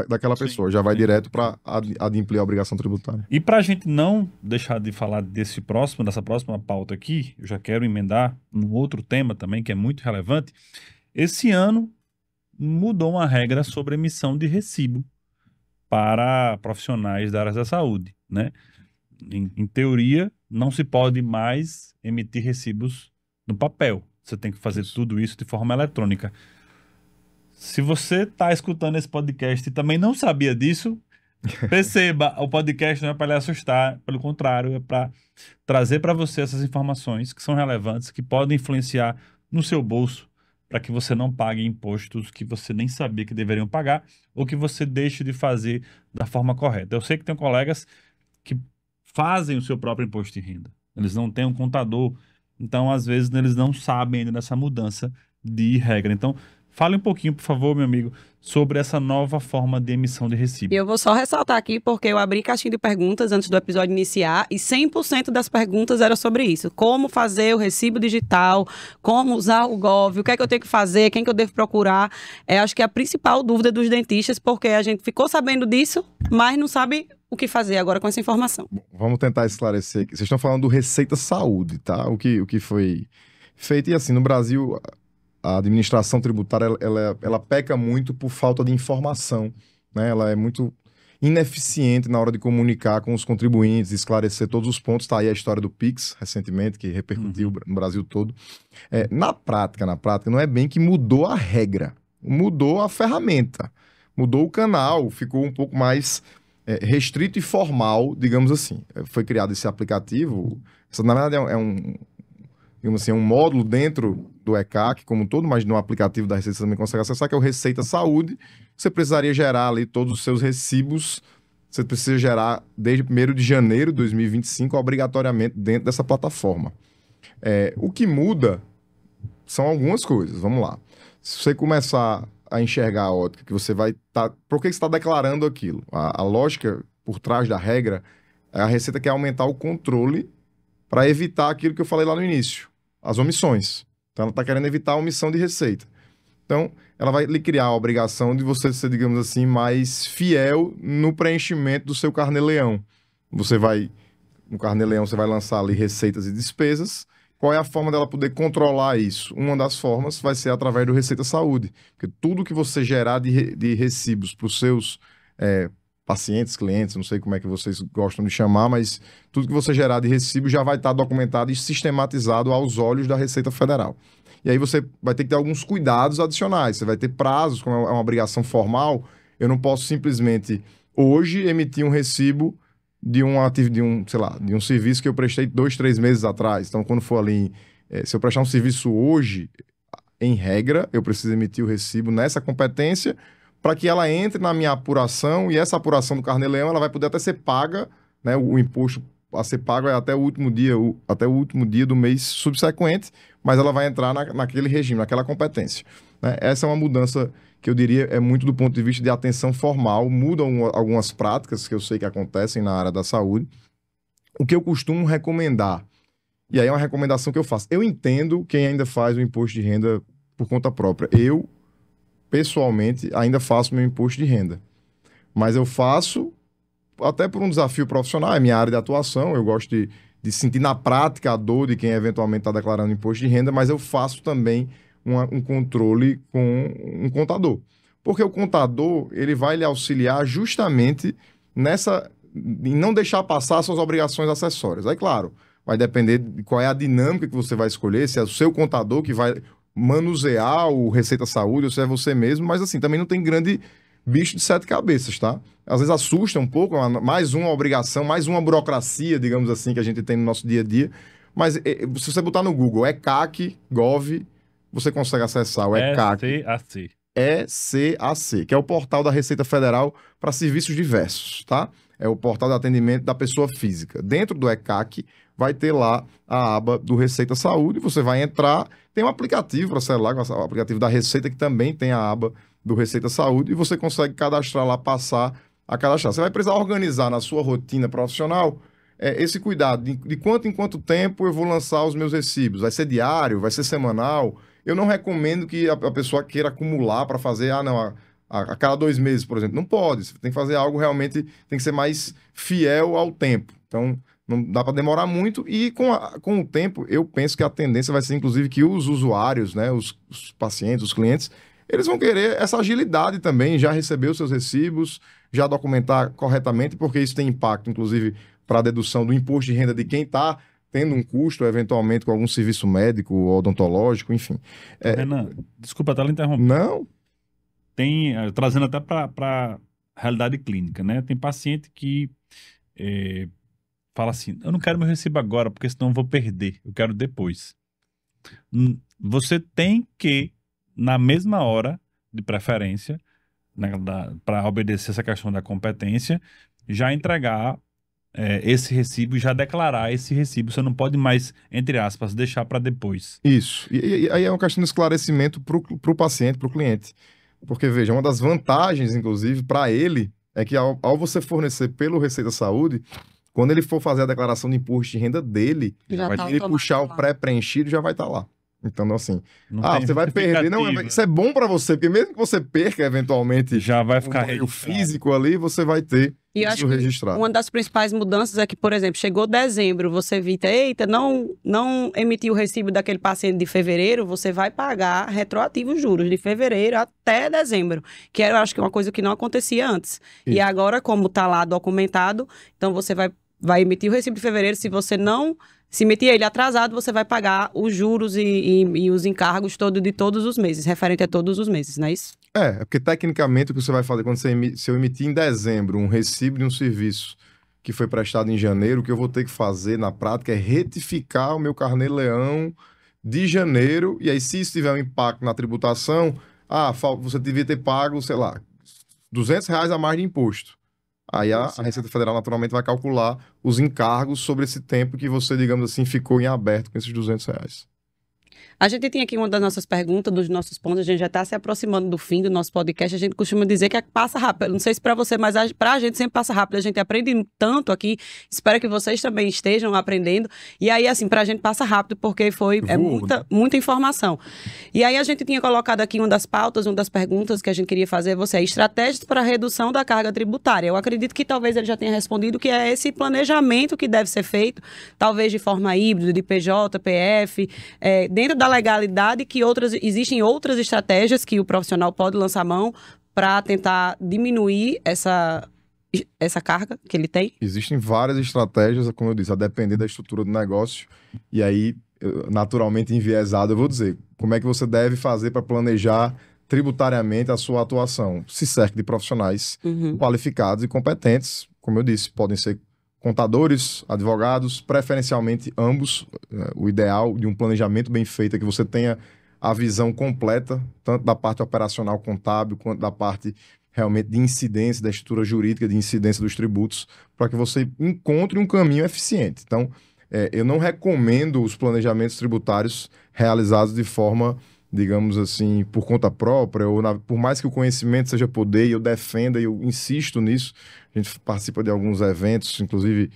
daquela pessoa, já vai direto para adimplir a obrigação tributária. E para a gente não deixar de falar dessa próxima pauta aqui, eu já quero emendar num outro tema também que é muito relevante. Esse ano mudou uma regra sobre emissão de recibo para profissionais da área da saúde, né? Em teoria, não se pode mais emitir recibos no papel. Você tem que fazer tudo isso de forma eletrônica. Se você está escutando esse podcast e também não sabia disso, perceba, o podcast não é para lhe assustar, pelo contrário, é para trazer para você essas informações que são relevantes, que podem influenciar no seu bolso, para que você não pague impostos que você nem sabia que deveriam pagar, ou que você deixe de fazer da forma correta. Eu sei que tem colegas que fazem o seu próprio imposto de renda. Eles não têm um contador, então às vezes eles não sabem ainda dessa mudança de regra. Então, fale um pouquinho, por favor, meu amigo, sobre essa nova forma de emissão de recibo. Eu vou só ressaltar aqui, porque eu abri caixinha de perguntas antes do episódio iniciar e 100% das perguntas eram sobre isso. Como fazer o recibo digital, como usar o Gov, o que é que eu tenho que fazer, quem que eu devo procurar. Acho que é a principal dúvida dos dentistas, porque a gente ficou sabendo disso, mas não sabe o que fazer agora com essa informação. Bom, vamos tentar esclarecer aqui. Vocês estão falando do Receita Saúde, tá? O que foi feito. E assim, no Brasil, a administração tributária, ela peca muito por falta de informação, né? Ela é muito ineficiente na hora de comunicar com os contribuintes, esclarecer todos os pontos. Tá aí a história do Pix, recentemente, que repercutiu no Brasil todo. Na prática, não é bem que mudou a regra, mudou a ferramenta, mudou o canal, ficou um pouco mais restrito e formal, digamos assim. Foi criado esse aplicativo, na verdade digamos assim, um módulo dentro do ECAC como um todo, mas no aplicativo da Receita você também consegue acessar, que é o Receita Saúde. Você precisaria gerar ali todos os seus recibos, você precisa gerar desde 1º de janeiro de 2025, obrigatoriamente dentro dessa plataforma. O que muda são algumas coisas, vamos lá. Se você começar a enxergar a ótica que você vai estar... Por que você está declarando aquilo? A lógica por trás da regra é a Receita quer aumentar o controle para evitar aquilo que eu falei lá no início, as omissões. Então, ela está querendo evitar a omissão de receita. Então, ela vai lhe criar a obrigação de você ser, digamos assim, mais fiel no preenchimento do seu carnê-leão. No carnê-leão, você vai lançar ali receitas e despesas. Qual é a forma dela poder controlar isso? Uma das formas vai ser através do Receita Saúde. Porque tudo que você gerar de recibos para os seus pacientes, clientes, não sei como é que vocês gostam de chamar, mas tudo que você gerar de recibo já vai estar documentado e sistematizado aos olhos da Receita Federal. E aí você vai ter que ter alguns cuidados adicionais. Você vai ter prazos, como é uma obrigação formal. Eu não posso simplesmente hoje emitir um recibo de um serviço que eu prestei 2, 3 meses atrás. Então, quando for ali, se eu prestar um serviço hoje, em regra, eu preciso emitir o recibo nessa competência para que ela entre na minha apuração, e essa apuração do carnê-leão ela vai poder até ser paga, né? O imposto a ser pago é até o último dia do mês subsequente, mas ela vai entrar naquele regime, naquela competência, né? Essa é uma mudança que eu diria é muito do ponto de vista de atenção formal, mudam algumas práticas que eu sei que acontecem na área da saúde. O que eu costumo recomendar, e aí é uma recomendação que eu faço, eu entendo quem ainda faz o imposto de renda por conta própria. Eu, pessoalmente, ainda faço meu imposto de renda. Mas eu faço até por um desafio profissional, é minha área de atuação, eu gosto de sentir na prática a dor de quem eventualmente está declarando imposto de renda, mas eu faço também um controle com um contador. Porque o contador, ele vai lhe auxiliar justamente em não deixar passar suas obrigações acessórias. Aí, claro, vai depender de qual é a dinâmica que você vai escolher, se é o seu contador que vai manusear o Receita Saúde ou se é você mesmo, mas assim, também não tem grande bicho de sete cabeças, tá? Às vezes assusta um pouco, mais uma obrigação, mais uma burocracia, digamos assim, que a gente tem no nosso dia a dia. Mas se você botar no Google ECAC, Gov, você consegue acessar o ECAC. ECAC. ECAC, que é o portal da Receita Federal para serviços diversos, tá? É o portal de atendimento da pessoa física. Dentro do ECAC vai ter lá a aba do Receita Saúde, você vai entrar, tem um aplicativo para celular, o aplicativo da Receita, que também tem a aba do Receita Saúde, e você consegue cadastrar lá, passar a cadastrar. Você vai precisar organizar na sua rotina profissional esse cuidado de quanto em quanto tempo eu vou lançar os meus recibos. Vai ser diário, vai ser semanal. Eu não recomendo que a pessoa queira acumular para fazer, a cada 2 meses, por exemplo. Não pode. Você tem que fazer algo realmente, tem que ser mais fiel ao tempo. Então, não dá para demorar muito. E com o tempo, eu penso que a tendência vai ser, inclusive, que os usuários, né, os pacientes, os clientes, eles vão querer essa agilidade também, já receber os seus recibos, já documentar corretamente, porque isso tem impacto, inclusive, para a dedução do imposto de renda de quem está tendo um custo, eventualmente, com algum serviço médico, odontológico, enfim. Renan, desculpa até lhe interromper. Não? Trazendo até para a realidade clínica, né? Tem paciente que fala assim, eu não quero meu recibo agora, porque senão eu vou perder, eu quero depois. Você tem que, na mesma hora, de preferência, né, para obedecer essa questão da competência, já entregar esse recibo, já declarar esse recibo. Você não pode mais, entre aspas, deixar para depois. Isso. E aí é uma questão de esclarecimento para o paciente, para o cliente. Porque, veja, uma das vantagens, inclusive, para ele, é que ao você fornecer pelo Receita Saúde, quando ele for fazer a declaração de imposto de renda dele, ele puxar o pré-preenchido, já vai estar lá. Então, assim, você vai perder. Não, isso é bom para você, porque mesmo que você perca, eventualmente, já vai ficar o físico ali, você vai ter e isso registrado. Uma das principais mudanças é que, por exemplo, chegou dezembro, você evita, eita, não emitiu o recibo daquele paciente de fevereiro, você vai pagar retroativo os juros de fevereiro até dezembro, que eu acho que é uma coisa que não acontecia antes. Isso. E agora, como está lá documentado, então você vai emitir o recibo de fevereiro. Se você não se emitir ele atrasado, você vai pagar os juros e os encargos de todos os meses, referente a todos os meses, não é isso? É porque tecnicamente o que você vai fazer quando se eu emitir em dezembro um recibo de um serviço que foi prestado em janeiro, o que eu vou ter que fazer na prática é retificar o meu carnê-leão de janeiro, e aí se isso tiver um impacto na tributação, você devia ter pago, sei lá, R$200 a mais de imposto. Aí a Receita Federal naturalmente vai calcular os encargos sobre esse tempo que você, digamos assim, ficou em aberto com esses R$200. A gente tem aqui uma das nossas perguntas, dos nossos pontos, a gente já está se aproximando do fim do nosso podcast, a gente costuma dizer que passa rápido, não sei se para você, mas para a gente sempre passa rápido, a gente aprende tanto aqui, espero que vocês também estejam aprendendo, e aí assim, para a gente passa rápido, porque muita informação. E aí a gente tinha colocado aqui uma das pautas, uma das perguntas que a gente queria fazer a você, estratégias para a redução da carga tributária. Eu acredito que talvez ele já tenha respondido, que é esse planejamento que deve ser feito, talvez de forma híbrida, de PJ, PF, dentro da legalidade, que existem outras estratégias que o profissional pode lançar mão para tentar diminuir essa carga que ele tem? Existem várias estratégias, como eu disse, a depender da estrutura do negócio. E aí, naturalmente enviesado, eu vou dizer, como é que você deve fazer para planejar tributariamente a sua atuação? Se cerque de profissionais qualificados e competentes, como eu disse, podem ser contadores, advogados, preferencialmente ambos. O ideal de um planejamento bem feito é que você tenha a visão completa, tanto da parte operacional contábil, quanto da parte realmente de incidência, da estrutura jurídica, de incidência dos tributos, para que você encontre um caminho eficiente. Então, eu não recomendo os planejamentos tributários realizados de forma, digamos assim, por conta própria, ou por mais que o conhecimento seja poder, e eu defenda e eu insisto nisso. A gente participa de alguns eventos, inclusive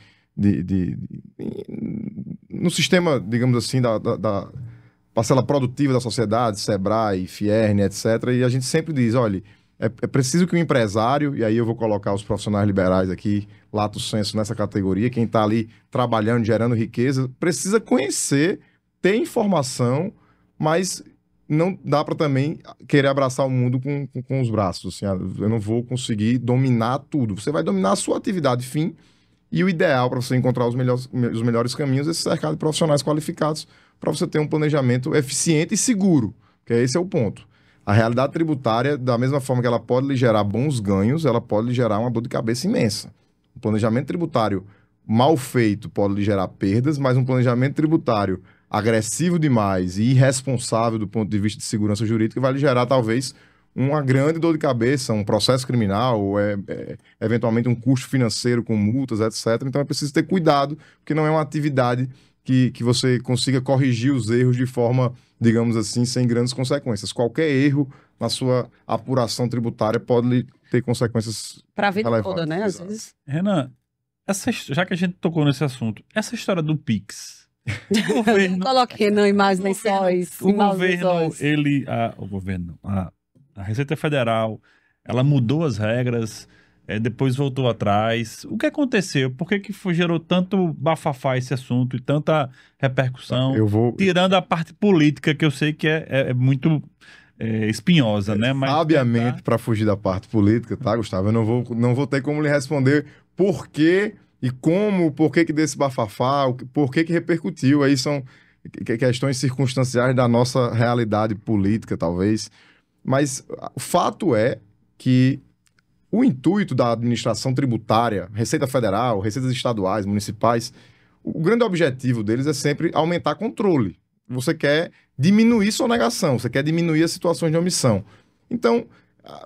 no sistema, digamos assim, da parcela produtiva da sociedade, Sebrae, Fierne, etc. E a gente sempre diz, olha, É preciso que o empresário, e aí eu vou colocar os profissionais liberais aqui, lato sensu nessa categoria, quem está ali trabalhando, gerando riqueza, precisa conhecer, ter informação, mas não dá para também querer abraçar o mundo com os braços. Assim, eu não vou conseguir dominar tudo. Você vai dominar a sua atividade fim, e o ideal para você encontrar os melhores caminhos é se cercar de profissionais qualificados para você ter um planejamento eficiente e seguro, que esse é o ponto. A realidade tributária, da mesma forma que ela pode lhe gerar bons ganhos, ela pode lhe gerar uma dor de cabeça imensa. O planejamento tributário mal feito pode lhe gerar perdas, mas um planejamento tributário agressivo demais e irresponsável do ponto de vista de segurança jurídica vai lhe gerar, talvez, uma grande dor de cabeça, um processo criminal, ou eventualmente um custo financeiro com multas, etc. Então é preciso ter cuidado, porque não é uma atividade que você consiga corrigir os erros de forma, digamos assim, sem grandes consequências. Qualquer erro na sua apuração tributária pode ter consequências Para a vida relevantes. toda, né? Às Exato. vezes. Renan, já que a gente tocou nesse assunto, essa história do Pix. O governo, Coloquei não em mais lençóis. o em maus governo, lençóis. a Receita Federal, ela mudou as regras, depois voltou atrás. O que aconteceu? Por que gerou tanto bafafá esse assunto e tanta repercussão? Eu vou, Tirando a parte política, que eu sei que é muito espinhosa, né? Mas sabiamente, para fugir da parte política, tá, Gustavo? Eu não vou ter como lhe responder por quê e como, por que desse bafafá, por que repercutiu. Aí são questões circunstanciais da nossa realidade política, talvez. Mas o fato é que o intuito da administração tributária, Receita Federal, receitas estaduais, municipais, o grande objetivo deles é sempre aumentar controle. Você quer diminuir sonegação, você quer diminuir as situações de omissão. Então,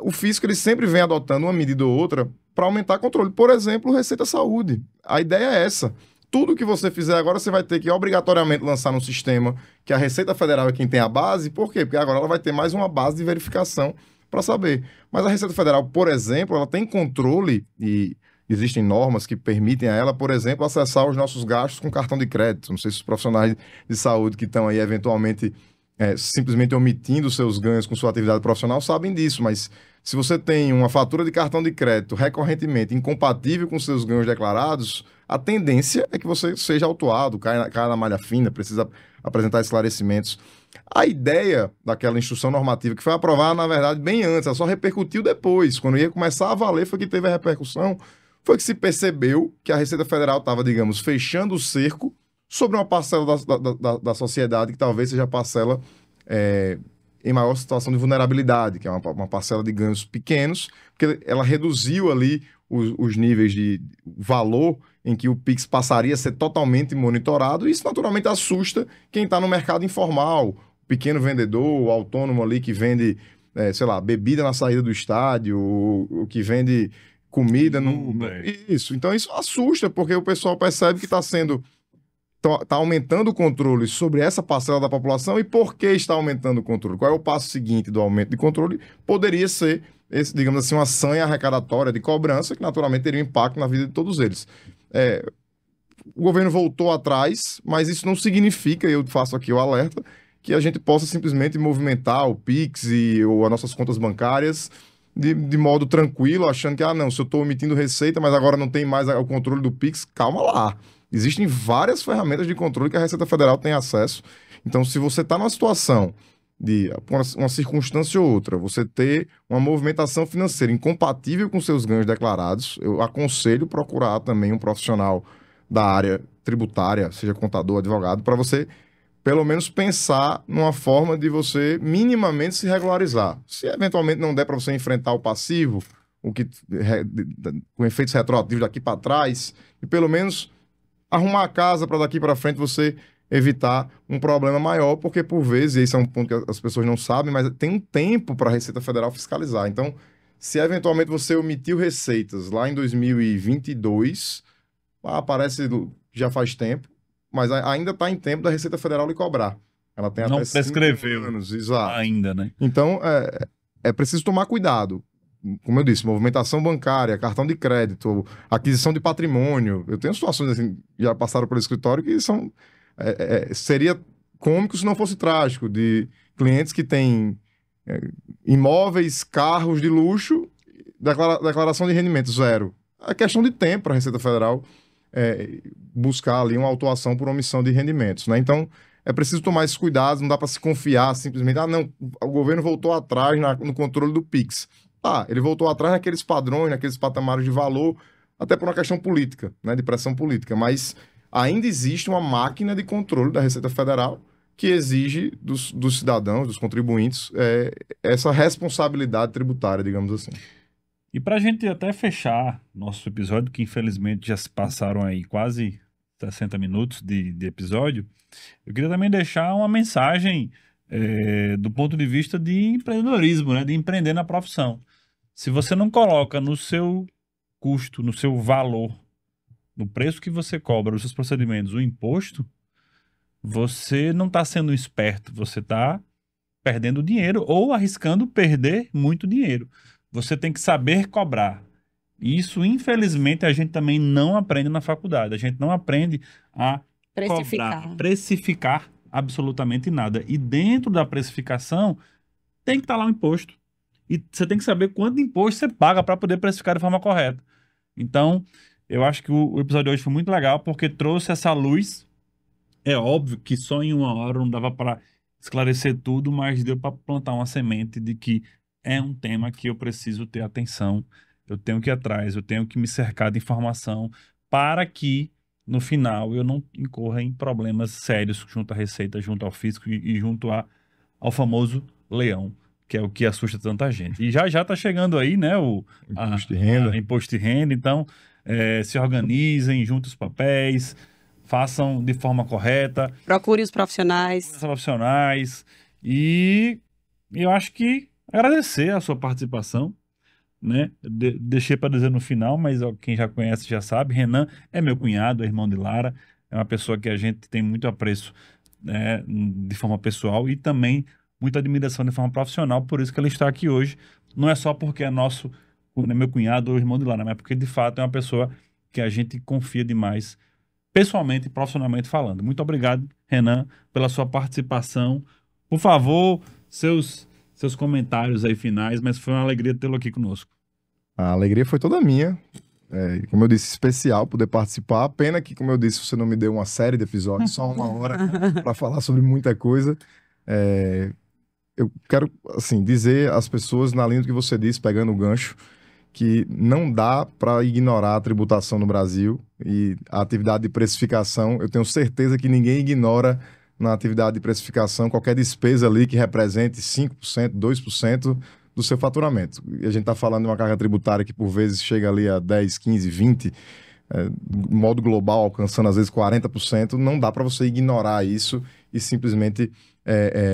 o fisco ele sempre vem adotando uma medida ou outra para aumentar controle. Por exemplo, Receita Saúde. A ideia é essa. Tudo que você fizer agora, você vai ter que obrigatoriamente lançar no sistema que a Receita Federal é quem tem a base. Por quê? Porque agora ela vai ter mais uma base de verificação para saber. Mas a Receita Federal, por exemplo, ela tem controle e existem normas que permitem a ela, por exemplo, acessar os nossos gastos com cartão de crédito. Não sei se os profissionais de saúde que estão aí eventualmente simplesmente omitindo seus ganhos com sua atividade profissional sabem disso, mas se você tem uma fatura de cartão de crédito recorrentemente incompatível com seus ganhos declarados, a tendência é que você seja autuado, caia na malha fina, precisa apresentar esclarecimentos. A ideia daquela instrução normativa, que foi aprovada, na verdade, bem antes, ela só repercutiu depois. Quando ia começar a valer, foi que teve a repercussão, foi que se percebeu que a Receita Federal estava, digamos, fechando o cerco sobre uma parcela da sociedade que talvez seja a parcela em maior situação de vulnerabilidade, que é uma parcela de ganhos pequenos, porque ela reduziu ali os níveis de valor em que o Pix passaria a ser totalmente monitorado, e isso naturalmente assusta quem está no mercado informal, o pequeno vendedor, o autônomo ali que vende, sei lá, bebida na saída do estádio, o que vende comida no... Isso, então isso assusta, porque o pessoal percebe que está aumentando o controle sobre essa parcela da população. E por que está aumentando o controle? Qual é o passo seguinte do aumento de controle? Poderia ser, digamos assim, uma sanha arrecadatória de cobrança, que naturalmente teria um impacto na vida de todos eles. O governo voltou atrás, mas isso não significa, eu faço aqui o alerta, que a gente possa simplesmente movimentar o Pix ou as nossas contas bancárias de modo tranquilo, achando que, não, se eu estou omitindo receita, mas agora não tem mais o controle do Pix, calma lá. Existem várias ferramentas de controle que a Receita Federal tem acesso. Então, se você está numa situação de uma circunstância ou outra, você ter uma movimentação financeira incompatível com seus ganhos declarados, eu aconselho procurar também um profissional da área tributária, seja contador, advogado, para você, pelo menos, pensar numa forma de você minimamente se regularizar. Se eventualmente não der para você enfrentar o passivo, com efeitos retroativos daqui para trás, e pelo menos arrumar a casa para daqui para frente você evitar um problema maior, porque por vezes, e esse é um ponto que as pessoas não sabem, mas tem um tempo para a Receita Federal fiscalizar. Então, se eventualmente você omitiu receitas lá em 2022, aparece já faz tempo, mas ainda está em tempo da Receita Federal lhe cobrar. Ela tem não até 5 prescreveu anos, exato. Ainda, né? Então, é preciso tomar cuidado. Como eu disse, movimentação bancária, cartão de crédito, aquisição de patrimônio. Eu tenho situações assim, já passaram pelo escritório, que seria cômico se não fosse trágico, de clientes que têm Imóveis, carros de luxo, declaração de rendimento zero. É questão de tempo para a Receita Federal buscar ali uma autuação por omissão de rendimentos, né? Então, é preciso tomar esses cuidados, não dá para se confiar simplesmente, não, o governo voltou atrás no controle do PIX. Ele voltou atrás naqueles padrões, naqueles patamares de valor, até por uma questão política, né, de pressão política, mas ainda existe uma máquina de controle da Receita Federal que exige dos cidadãos, dos contribuintes, essa responsabilidade tributária, digamos assim. E para a gente até fechar nosso episódio, que infelizmente já se passaram aí quase 60 minutos de episódio, eu queria também deixar uma mensagem do ponto de vista de empreendedorismo, né, de empreender na profissão. Se você não coloca no seu custo, no seu valor, no preço que você cobra, os seus procedimentos, o imposto, você não está sendo esperto, você está perdendo dinheiro ou arriscando perder muito dinheiro. Você tem que saber cobrar. Isso, infelizmente, a gente também não aprende na faculdade. A gente não aprende a precificar absolutamente nada. E dentro da precificação, tem que estar lá o imposto. E você tem que saber quanto imposto você paga para poder precificar de forma correta. Então, eu acho que o episódio de hoje foi muito legal porque trouxe essa luz. É óbvio que só em uma hora não dava para esclarecer tudo, mas deu para plantar uma semente de que é um tema que eu preciso ter atenção, eu tenho que ir atrás, eu tenho que me cercar de informação para que, no final, eu não incorra em problemas sérios junto à Receita, junto ao Fisco e junto ao famoso leão, que é o que assusta tanta gente. E já está chegando aí, né, o imposto de renda. Imposto de renda, então se organizem, juntem os papéis, façam de forma correta. Procure os profissionais. E eu acho que agradecer a sua participação, né? Deixei para dizer no final, mas quem já conhece já sabe. Renan é meu cunhado, é irmão de Lara, é uma pessoa que a gente tem muito apreço, né, de forma pessoal e também muita admiração de forma profissional, por isso que ele está aqui hoje. Não é só porque é meu cunhado ou irmão de Lara, mas porque de fato é uma pessoa que a gente confia demais, pessoalmente e profissionalmente falando. Muito obrigado, Renan, pela sua participação. Por favor, seus comentários aí finais, mas foi uma alegria tê-lo aqui conosco. A alegria foi toda minha. Como eu disse, especial poder participar. Pena que, como eu disse, você não me deu uma série de episódios, só uma hora para falar sobre muita coisa. Eu quero, assim, dizer às pessoas, na linha do que você disse, pegando o gancho, que não dá para ignorar a tributação no Brasil e a atividade de precificação. Eu tenho certeza que ninguém ignora na atividade de precificação qualquer despesa ali que represente 5%, 2% do seu faturamento. E a gente está falando de uma carga tributária que por vezes chega ali a 10, 15, 20%, de modo global alcançando às vezes 40%. Não dá para você ignorar isso e simplesmente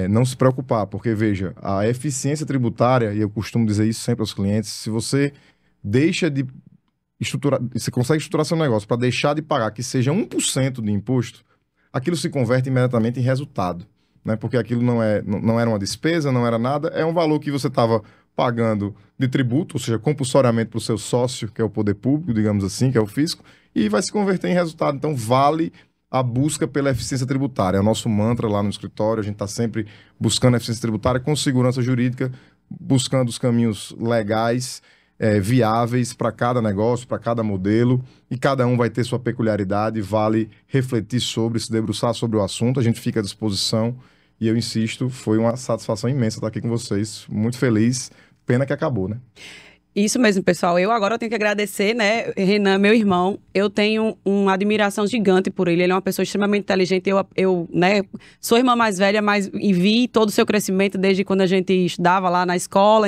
não se preocupar, porque veja, a eficiência tributária, e eu costumo dizer isso sempre aos clientes, se você deixa de estruturar, você consegue estruturar seu negócio para deixar de pagar que seja 1% de imposto, aquilo se converte imediatamente em resultado, né? Porque aquilo não era uma despesa, não era nada, é um valor que você estava pagando de tributo, ou seja, compulsoriamente para o seu sócio, que é o poder público, digamos assim, que é o fisco, e vai se converter em resultado. Então, vale a busca pela eficiência tributária. É o nosso mantra lá no escritório, a gente está sempre buscando a eficiência tributária com segurança jurídica, buscando os caminhos legais, viáveis para cada negócio, para cada modelo, e cada um vai ter sua peculiaridade, vale refletir sobre, se debruçar sobre o assunto, a gente fica à disposição, e eu insisto, foi uma satisfação imensa estar aqui com vocês, muito feliz, pena que acabou, né? Isso mesmo, pessoal. Eu agora tenho que agradecer, né, Renan, meu irmão. Eu tenho uma admiração gigante por ele. Ele é uma pessoa extremamente inteligente. Eu né, sou irmã mais velha, mas e vi todo o seu crescimento desde quando a gente estudava lá na escola.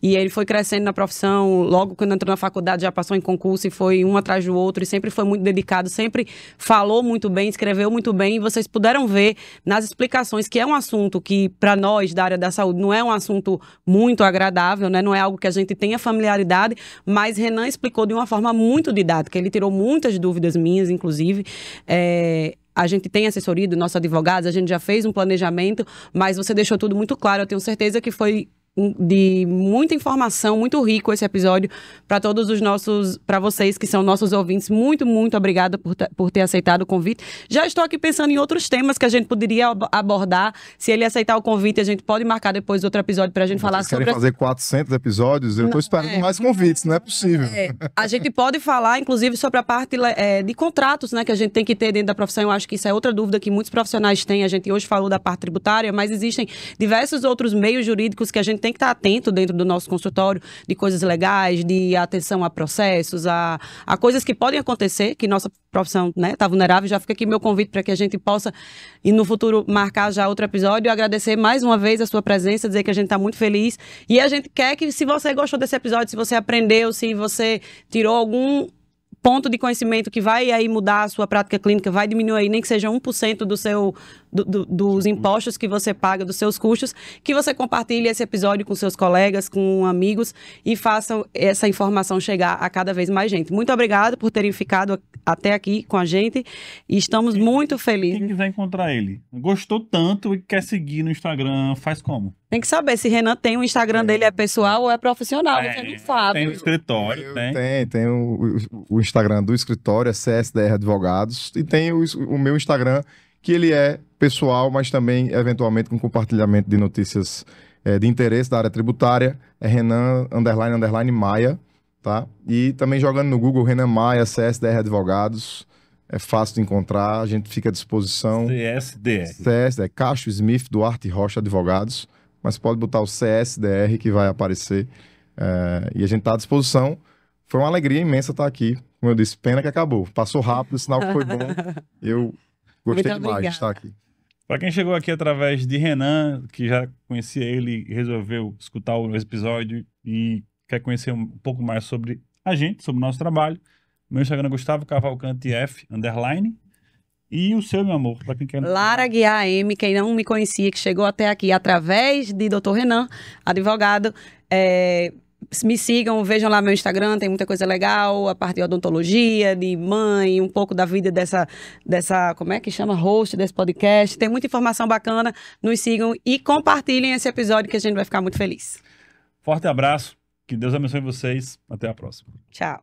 E ele foi crescendo na profissão. Logo quando entrou na faculdade, já passou em concurso e foi um atrás do outro. E sempre foi muito dedicado, sempre falou muito bem, escreveu muito bem. E vocês puderam ver nas explicações que é um assunto que, para nós da área da saúde, não é um assunto muito agradável, né? Não é algo que a gente tenha familiaridade, mas Renan explicou de uma forma muito didática. Ele tirou muitas dúvidas minhas, inclusive. A gente tem assessoria dos nossos advogados, a gente já fez um planejamento, mas você deixou tudo muito claro. Eu tenho certeza que foi de muita informação, muito rico esse episódio para todos os nossos, para vocês que são nossos ouvintes. Muito, muito obrigada por ter aceitado o convite. Já estou aqui pensando em outros temas que a gente poderia abordar. Se ele aceitar o convite, a gente pode marcar depois outro episódio para a gente falar sobre... Querem fazer 400 episódios? Eu estou esperando mais convites, não é possível. A gente pode falar, inclusive, sobre a parte de contratos, né, que a gente tem que ter dentro da profissão. Eu acho que isso é outra dúvida que muitos profissionais têm. A gente hoje falou da parte tributária, mas existem diversos outros meios jurídicos que a gente tem que estar atento dentro do nosso consultório, de coisas legais, de atenção a processos, a coisas que podem acontecer, que nossa profissão, né, está vulnerável. Já fica aqui meu convite para que a gente possa, e no futuro, marcar já outro episódio. Agradecer mais uma vez a sua presença, dizer que a gente está muito feliz. E a gente quer que, se você gostou desse episódio, se você aprendeu, se você tirou algum ponto de conhecimento que vai aí mudar a sua prática clínica, vai diminuir aí, nem que seja 1% dos impostos que você paga, dos seus custos, que você compartilhe esse episódio com seus colegas, com amigos e façam essa informação chegar a cada vez mais gente. Muito obrigada por terem ficado até aqui com a gente e estamos muito felizes. Quem quiser encontrar ele, gostou tanto e quer seguir no Instagram, faz como? Tem que saber se Renan tem o Instagram dele, é pessoal ou é profissional, você não sabe. Tem o escritório, Tem o Instagram do escritório, é CSDR Advogados, e tem o meu Instagram, que ele é pessoal, mas também, eventualmente, com compartilhamento de notícias de interesse da área tributária, é Renan__Maia, tá? E também jogando no Google, Renan Maia, CSDR Advogados, é fácil de encontrar, a gente fica à disposição. CSDR, Castro Smith, Duarte Rocha Advogados, mas pode botar o CSDR que vai aparecer, e a gente está à disposição. Foi uma alegria imensa estar aqui, como eu disse, pena que acabou, passou rápido, sinal que foi bom, eu gostei demais de estar aqui. Para quem chegou aqui através de Renan, que já conhecia ele e resolveu escutar o episódio e quer conhecer um pouco mais sobre a gente, sobre o nosso trabalho, meu Instagram é Gustavo Cavalcante F _. E o seu, meu amor, para quem quer... Lara Guiar M, quem não me conhecia, que chegou até aqui através de Dr. Renan, advogado. Me sigam, vejam lá meu Instagram, tem muita coisa legal, a parte de odontologia, de mãe, um pouco da vida dessa como é que chama? Host desse podcast. Tem muita informação bacana, nos sigam e compartilhem esse episódio que a gente vai ficar muito feliz. Forte abraço, que Deus abençoe vocês, até a próxima. Tchau.